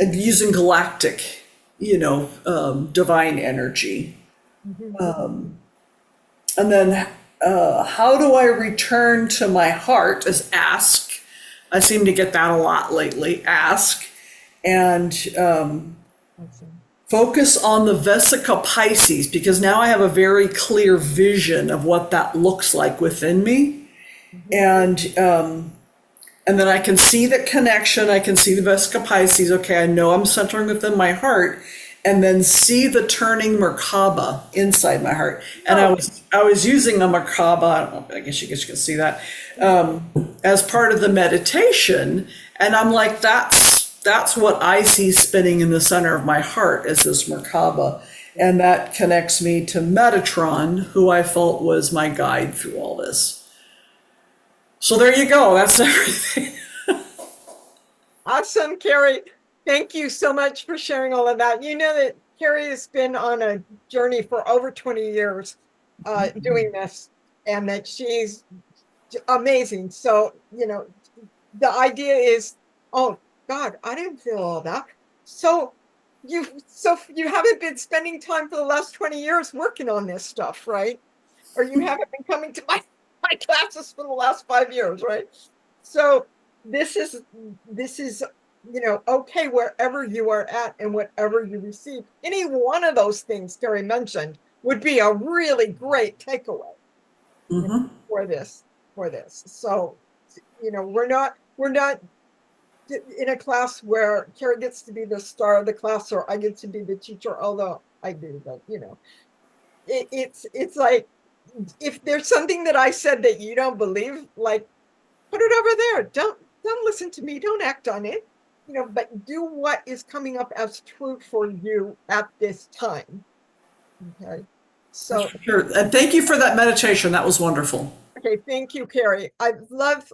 and using galactic, divine energy. And then how do I return to my heart is ask. I seem to get that a lot lately. Ask. And Awesome. focus on the Vesica Pisces because now I have a very clear vision of what that looks like within me. Mhm. And then I can see the connection. I can see the Vesica Pisces. Okay, I know I'm centering within my heart, and then see the turning Merkaba inside my heart. And Oh, I was using a Merkaba. I don't know. I guess you can see that as part of the meditation. And I'm like, that's what I see spinning in the center of my heart is this Merkaba. And that connects me to Metatron, who I felt was my guide through all this. So there you go. That's everything. awesome, Carrie. Thank you so much for sharing all of that. You know that Carrie has been on a journey for over 20 years doing this, and that she's amazing. So, the idea is, oh God, I didn't feel all that. So you haven't been spending time for the last 20 years working on this stuff, right? Or you haven't been coming to my classes for the last 5 years, right? So this is this is okay wherever you are at and whatever you receive. Any one of those things Gary mentioned would be a really great takeaway for this. So we're not in a class where Carrie gets to be the star of the class or I get to be the teacher, although I do, but it's like if there's something that I said that you don't believe, like put it over there. Don't listen to me. Don't act on it. But do what is coming up as truth for you at this time. Okay. So Sure. And thank you for that meditation. That was wonderful. okay, thank you, Carrie. I love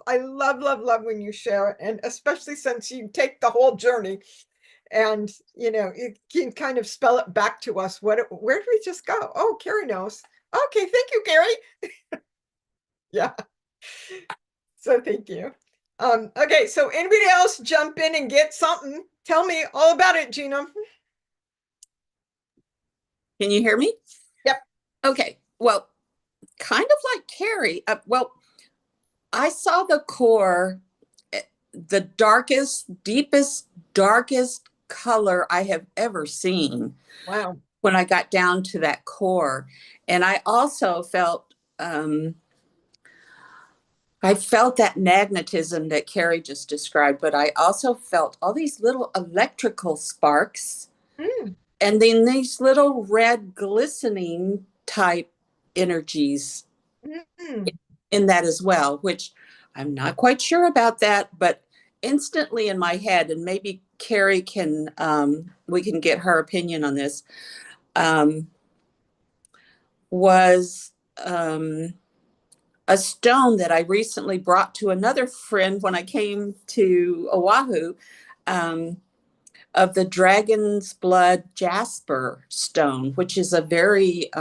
when you share, and especially since you take the whole journey and you can kind of spell it back to us. Where did we just go? Oh, Carrie knows. Okay, thank you, Carrie. Yeah. So thank you. Okay, so anybody else jump in and get something? Tell me all about it, Gina. Can you hear me? Yep. Okay. Well, kind of like Carrie. Well, I saw the core, the darkest, deepest, darkest color I have ever seen Wow. when I got down to that core. And I also I felt that magnetism that Carrie just described, but I also felt all these little electrical sparks Mm, and then these little red glistening type energies mm, in that as well, which I'm not quite sure about that, but instantly in my head, and maybe Carrie can, we can get her opinion on this, um, was a stone that I recently brought to another friend when I came to Oahu, um, of the dragon's blood jasper stone, which is a very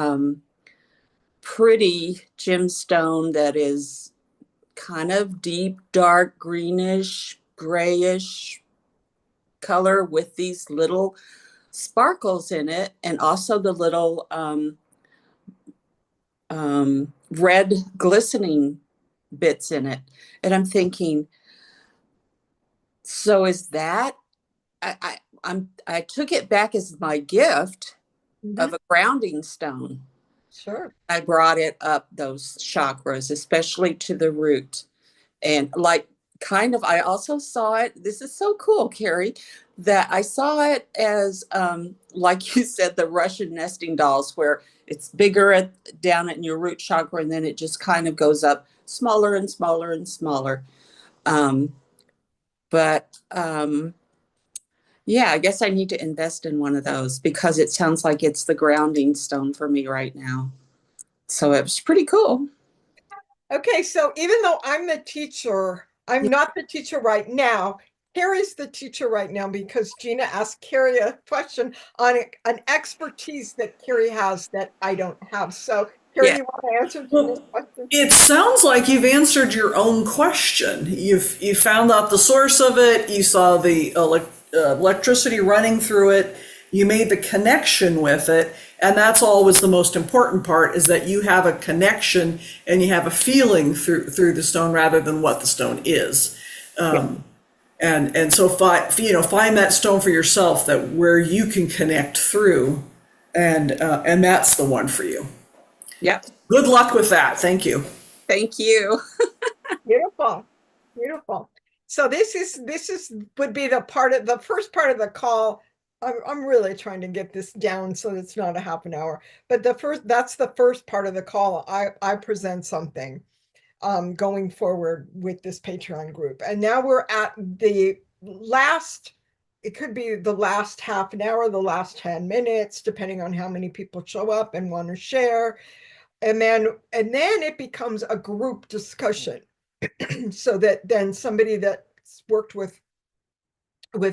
pretty gemstone that is kind of deep, dark, greenish, grayish color with these little sparkles in it, and also the little red glistening bits in it. And I'm thinking, so is that? I took it back as my gift mhm. of a grounding stone. Sure. I brought it up those chakras, especially to the root. And like kind of I also saw it, this is so cool, Carrie, that I saw it as like you said, the Russian nesting dolls, where it's bigger down in your root chakra and then it just kind of goes up smaller and smaller and smaller. um, but yeah, I guess I need to invest in one of those because it sounds like it's the grounding stone for me right now. So it was pretty cool. Okay, so even though I'm the teacher, I'm not the teacher right now. Carrie's the teacher right now because Gina asked Carrie a question on an expertise that Carrie has that I don't have. So, Carrie, Yeah. you want to answer Gina's Well, question? it sounds like you've answered your own question. You found out the source of it. You saw the electricity running through it, You made the connection with it, and that's always the most important part, is that you have a connection and you have a feeling through the stone rather than what the stone is. Yeah. And so find that stone for yourself, that where you can connect through, and that's the one for you. Yep. Good luck with that. Thank you. Thank you. Beautiful. Beautiful. So this is would be the first part of the call. I'm really trying to get this down so it's not a half an hour. But that's the first part of the call. I present something going forward with this Patreon group. And now we're at the last, it could be the last half an hour, the last 10 minutes, depending on how many people show up and want to share. And then it becomes a group discussion. So that then somebody that's worked with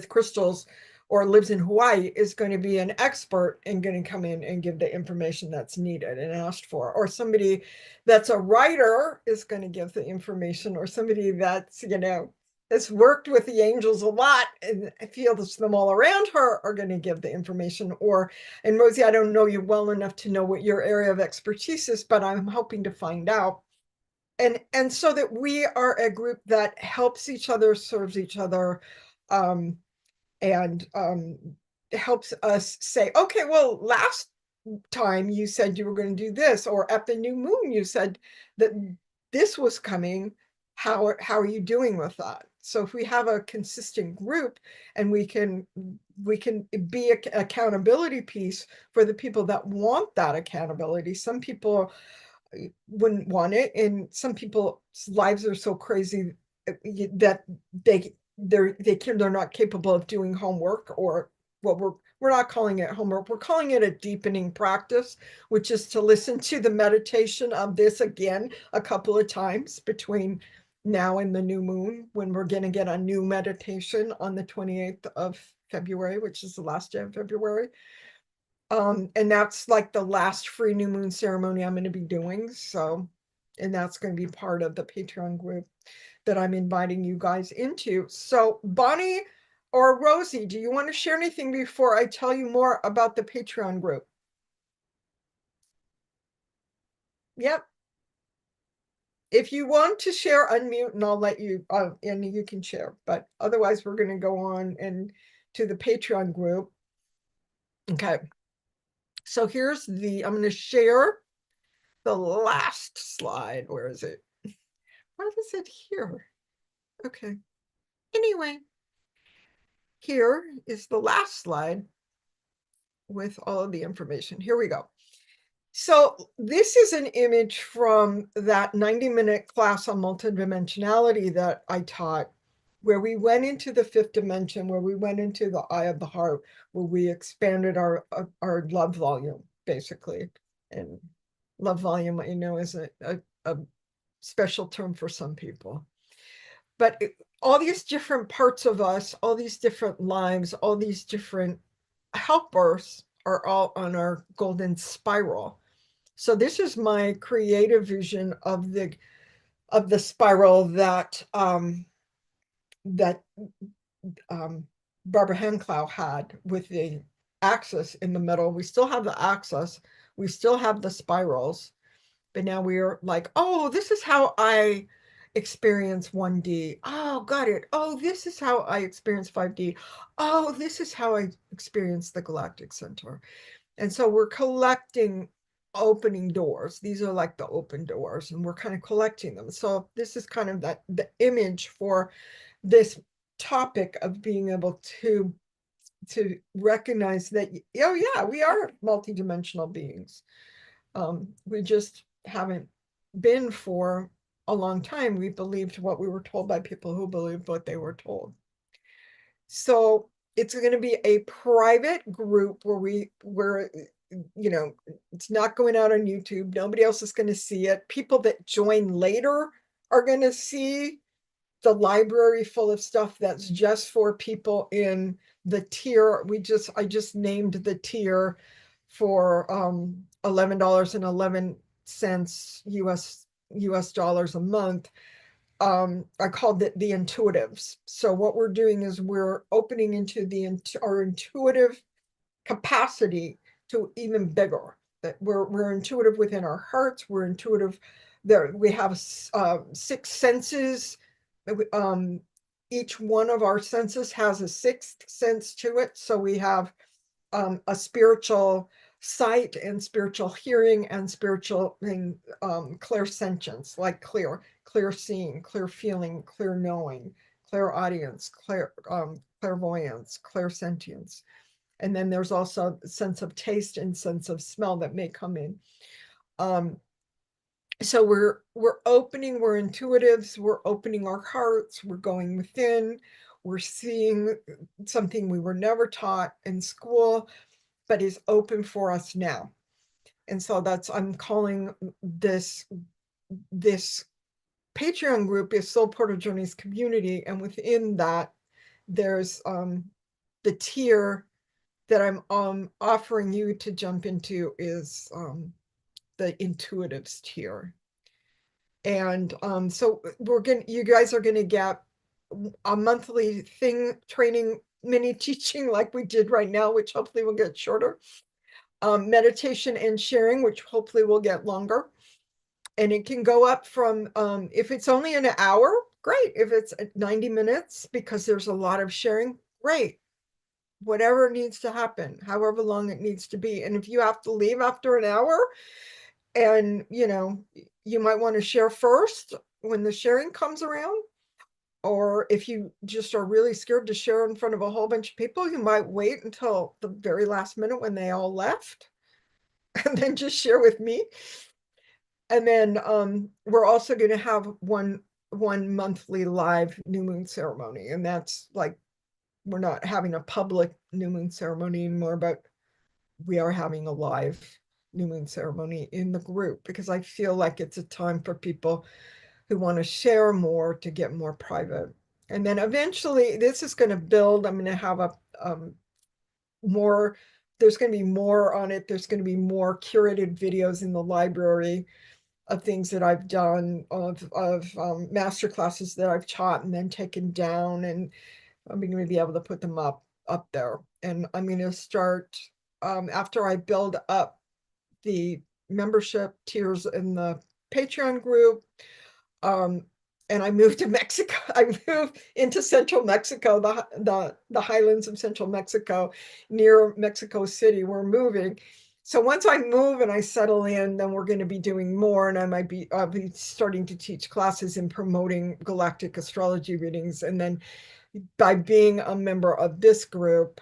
crystals or lives in Hawaii is going to be an expert and going to come in and give the information that's needed and asked for. Or somebody that's a writer is going to give the information, or somebody that's, has worked with the angels a lot and feels them all around her are going to give the information. And Rosie, I don't know you well enough to know what your area of expertise is, but I'm hoping to find out. And so that we are a group that helps each other, serves each other, and helps us say, okay, well, last time you said you were going to do this, or at the new moon you said that this was coming. How are you doing with that? So if we have a consistent group, and we can be an accountability piece for the people that want that accountability. Some people wouldn't want it, and some people's lives are so crazy that they're not capable of doing homework, or what we're not calling it homework, we're calling it a deepening practice, which is to listen to the meditation of this again a couple of times between now and the new moon, when we're going to get a new meditation on the 28th of February, which is the last day of February. And that's like the last free new moon ceremony I'm going to be doing. So, and that's going to be part of the Patreon group that I'm inviting you guys into. So, Bonnie or Rosie, do you want to share anything before I tell you more about the Patreon group? Yep. If you want to share, unmute and I'll let you, and you can share. But otherwise, we're going to go on and to the Patreon group. Okay. So I'm going to share the last slide. Where is it? Why is it here? Okay. Anyway, here is the last slide with all of the information. Here we go. So this is an image from that 90-minute class on multidimensionality that I taught, where we went into the fifth dimension, where we went into the eye of the heart, where we expanded our love volume, basically. And love volume, is a special term for some people. But all these different parts of us, all these different lives, all these different helpers are all on our golden spiral. So this is my creative vision of the spiral that Barbara Hanclow had, with the axis in the middle. We still have the axis, we still have the spirals, but now we're like, oh, this is how I experience 1D. Oh, got it. Oh, this is how I experience 5D. Oh, this is how I experience the galactic center. And so we're collecting opening doors. These are like the open doors, and we're kind of collecting them. So this is kind of the image for this topic of being able to recognize that, oh yeah, we are multidimensional beings. We just haven't been for a long time. We believed what we were told by people who believed what they were told. So it's going to be a private group where it's not going out on YouTube. Nobody else is going to see it. People that join later are going to see the library full of stuff that's just for people in the tier. I just named the tier for $11.11 US dollars a month. I called it the intuitives. So what we're doing is we're opening into our intuitive capacity to even bigger. That we're intuitive within our hearts. We're intuitive. There we have 6 senses. Each one of our senses has a 6th sense to it. So we have a spiritual sight and spiritual hearing and spiritual and clairsentience, like clear seeing, clear feeling, clear knowing, clear audience, clairvoyance, clairsentience. And then there's also a sense of taste and sense of smell that may come in. So we're opening, we're intuitives, we're opening our hearts, we're going within, we're seeing something we were never taught in school, but is open for us now. And so that's, I'm calling this Patreon group is Soul Portal Journeys Community. And within that, there's the tier that I'm offering you to jump into is the intuitives tier. And so you guys are gonna get a monthly thing, training, mini teaching like we did right now, which hopefully will get shorter. Meditation and sharing, which hopefully will get longer. And it can go up from, if it's only an hour, great. If it's 90 minutes, because there's a lot of sharing, great. Whatever needs to happen, however long it needs to be. And if you have to leave after an hour and, you might want to share first when the sharing comes around, or if you just are really scared to share in front of a whole bunch of people, you might wait until the very last minute when they all left and then just share with me. And then we're also going to have one monthly live new moon ceremony. And that's like, we're not having a public new moon ceremony anymore, but we are having a live new moon ceremony in the group, because I feel like it's a time for people who want to share more to get more private. And then eventually this is going to build. I'm going to have there's going to be more on it. There's going to be more curated videos in the library of things that I've done, of master classes that I've taught and then taken down, and I'm going to be able to put them up there. And I'm going to start after I build up the membership tiers in the Patreon group. And I moved to Mexico. I moved into central Mexico, the highlands of central Mexico, near Mexico City. We're moving. So once I move and I settle in, then we're going to be doing more, and I'll be starting to teach classes and promoting galactic astrology readings. And then by being a member of this group,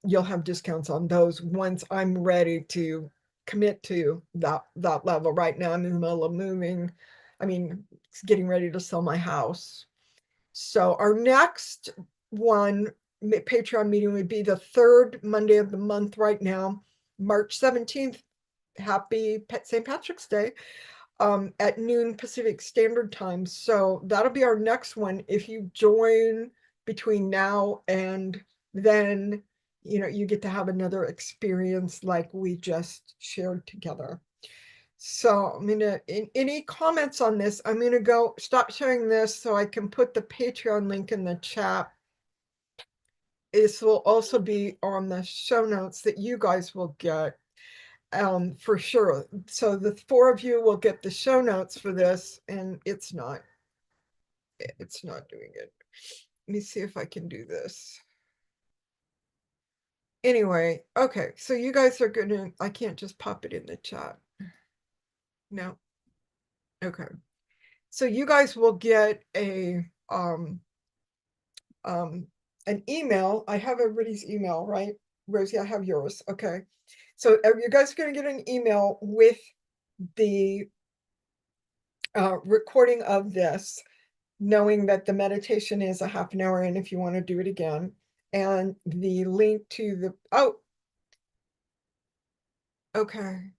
you'll have discounts on those once I'm ready to commit to that level. Right now, I'm in the middle of moving. I mean, getting ready to sell my house. So our next one Patreon meeting would be the 3rd Monday of the month right now, March 17th. Happy St. Patrick's Day. At noon Pacific Standard Time. So that'll be our next one. If you join between now and then, you get to have another experience like we just shared together. So I'm gonna, any comments on this, I'm gonna go stop sharing this so I can put the Patreon link in the chat. This will also be on the show notes that you guys will get. For sure. So the 4 of you will get the show notes for this, and it's not doing it. Let me see if I can do this. Anyway, okay, so you guys are gonna, I can't just pop it in the chat. No. Okay. So you guys will get an email. I have everybody's email, right? Rosie, I have yours. Okay. So you guys are going to get an email with the recording of this, knowing that the meditation is a half an hour in if you want to do it again, and the link to the, okay.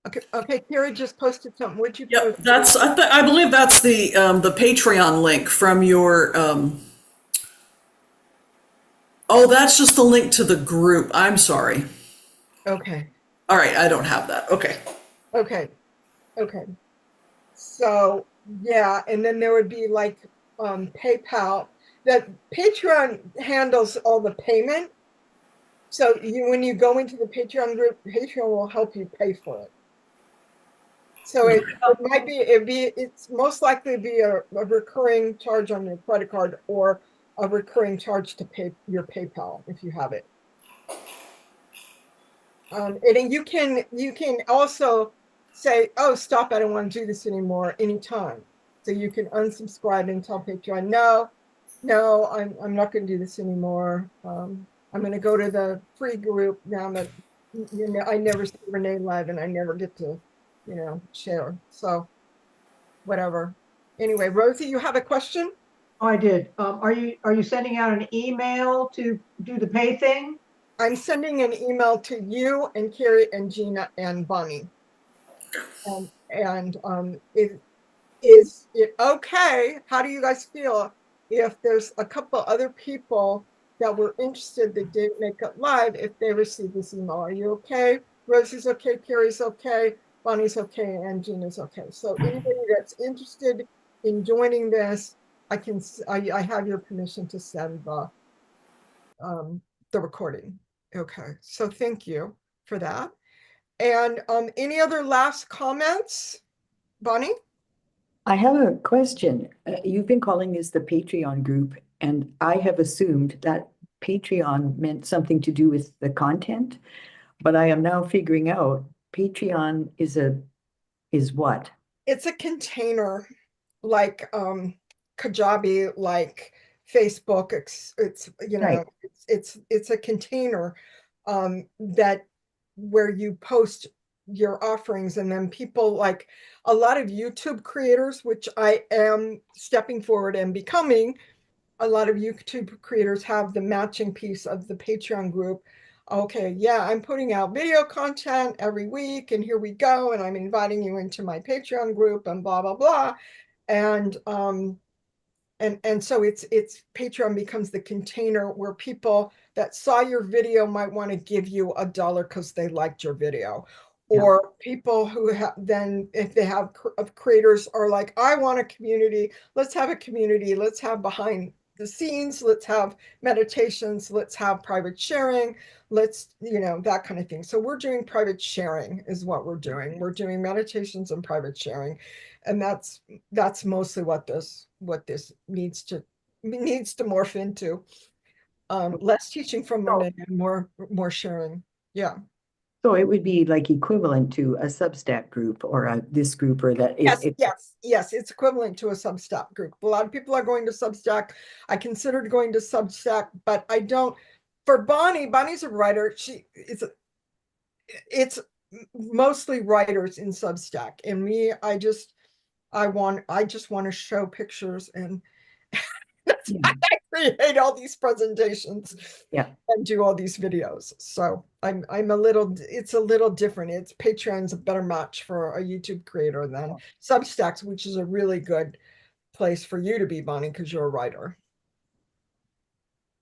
Kira just posted something. What'd you Yep, post? I believe that's the Patreon link from your. Oh, that's just the link to the group. I'm sorry. Okay. All right, I don't have that. Okay. Okay. Okay. So yeah, and then there would be like PayPal. That Patreon handles all the payment. So when you go into the Patreon group, Patreon will help you pay for it. So it might be, it's most likely be a recurring charge on your credit card or a recurring charge to pay your PayPal if you have it. And you can also say, oh, stop, I don't want to do this anymore anytime. So you can unsubscribe and tell Patreon, no, I'm not going to do this anymore. I'm going to go to the free group now that I never see Renee live and I never get to, share. So whatever. Anyway, Rosie, you have a question? Oh, I did. Are you sending out an email to do the pay thing? I'm sending an email to you and Carrie and Gina and Bonnie. And is it okay? How do you guys feel if there's a couple other people that were interested that didn't make it live if they receive this email? Are you okay? Rosie's okay, Carrie's okay, Bonnie's okay, and Gina's okay. So anybody that's interested in joining this, I have your permission to send the recording. Okay, so thank you for that. And any other last comments, Bonnie? I have a question. You've been calling this the Patreon group, and I have assumed that Patreon meant something to do with the content, but I am now figuring out Patreon is what? It's a container like Kajabi, like Facebook. It's Right. it's a container that where you post your offerings, and then people, like a lot of YouTube creators, which I am stepping forward and becoming. A lot of YouTube creators have the matching piece of the Patreon group. Okay, yeah, I'm putting out video content every week, and here we go, and I'm inviting you into my Patreon group, and blah blah blah. And so it's Patreon becomes the container where people that saw your video might want to give you $1 because they liked your video. Yeah. Or people who have, then if they have of creators are like, I want a community, let's have a community, let's have behind the scenes, let's have meditations, let's have private sharing, let's, that kind of thing. So we're doing private sharing is what we're doing. We're doing meditations and private sharing. And that's mostly what this needs to morph into. Less teaching from So, Renee and more sharing. Yeah. so it would be like equivalent to a Substack group or this group or that Yes, it's equivalent to a Substack group. A lot of people are going to Substack. I considered going to Substack, but I don't. For Bonnie's a writer. It's mostly writers in Substack, and me, I just want to show pictures, and that's Yeah. why I create all these presentations Yeah. and do all these videos. So it's a little different. It's Patreon's a better match for a YouTube creator than Substacks, which is a really good place for you to be, Bonnie, because you're a writer.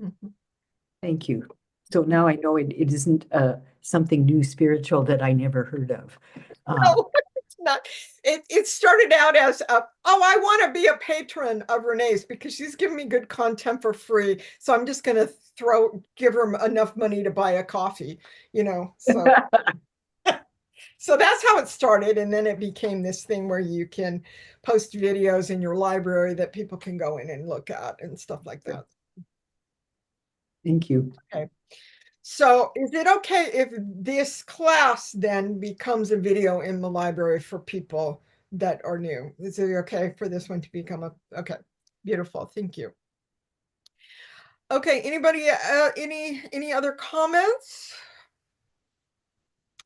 Mhm. Thank you. So now I know it isn't something new spiritual that I never heard of. No, it's not. It started out as I want to be a patron of Renee's because she's giving me good content for free. So I'm just gonna give her enough money to buy a coffee, So so that's how it started. And then it became this thing where you can post videos in your library that people can go in and look at and stuff like that. Thank you. Okay. So is it okay if this class then becomes a video in the library for people that are new? Is it okay for this one to become okay, beautiful, thank you. Okay, anybody, any other comments?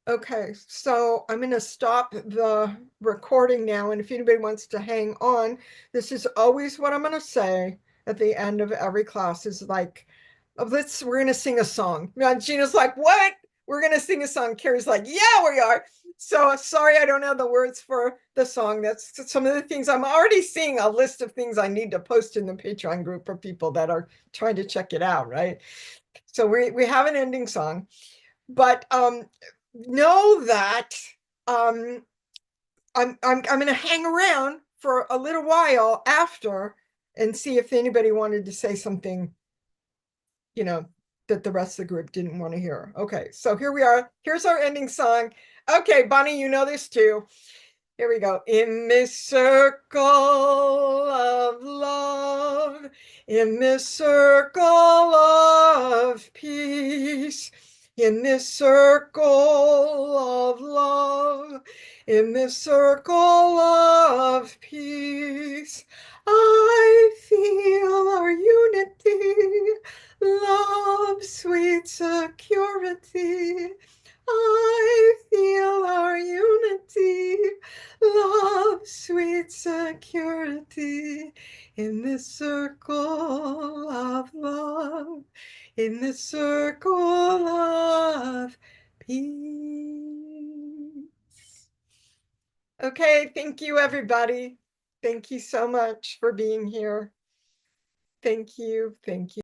Okay, so I'm going to stop the recording now. And if anybody wants to hang on, this is always what I'm going to say at the end of every class is like, we're going to sing a song. Now, Gina's like, what? We're going to sing a song. Carrie's like, yeah, we are. So sorry, I don't have the words for the song. That's some of the things I'm already seeing a list of things I need to post in the Patreon group for people that are trying to check it out, right? So we have an ending song, but know that I'm going to hang around for a little while after and see if anybody wanted to say something, that the rest of the group didn't want to hear. Okay, so here we are. Here's our ending song. Okay, Bonnie, you know this too. Here we go. In this circle of love, in this circle of peace, in this circle of love, in this circle of peace, I feel our unity, love, sweet security. I feel our unity, love, sweet security in this circle of love, in this circle of peace. Okay, thank you, everybody. Thank you so much for being here. Thank you. Thank you.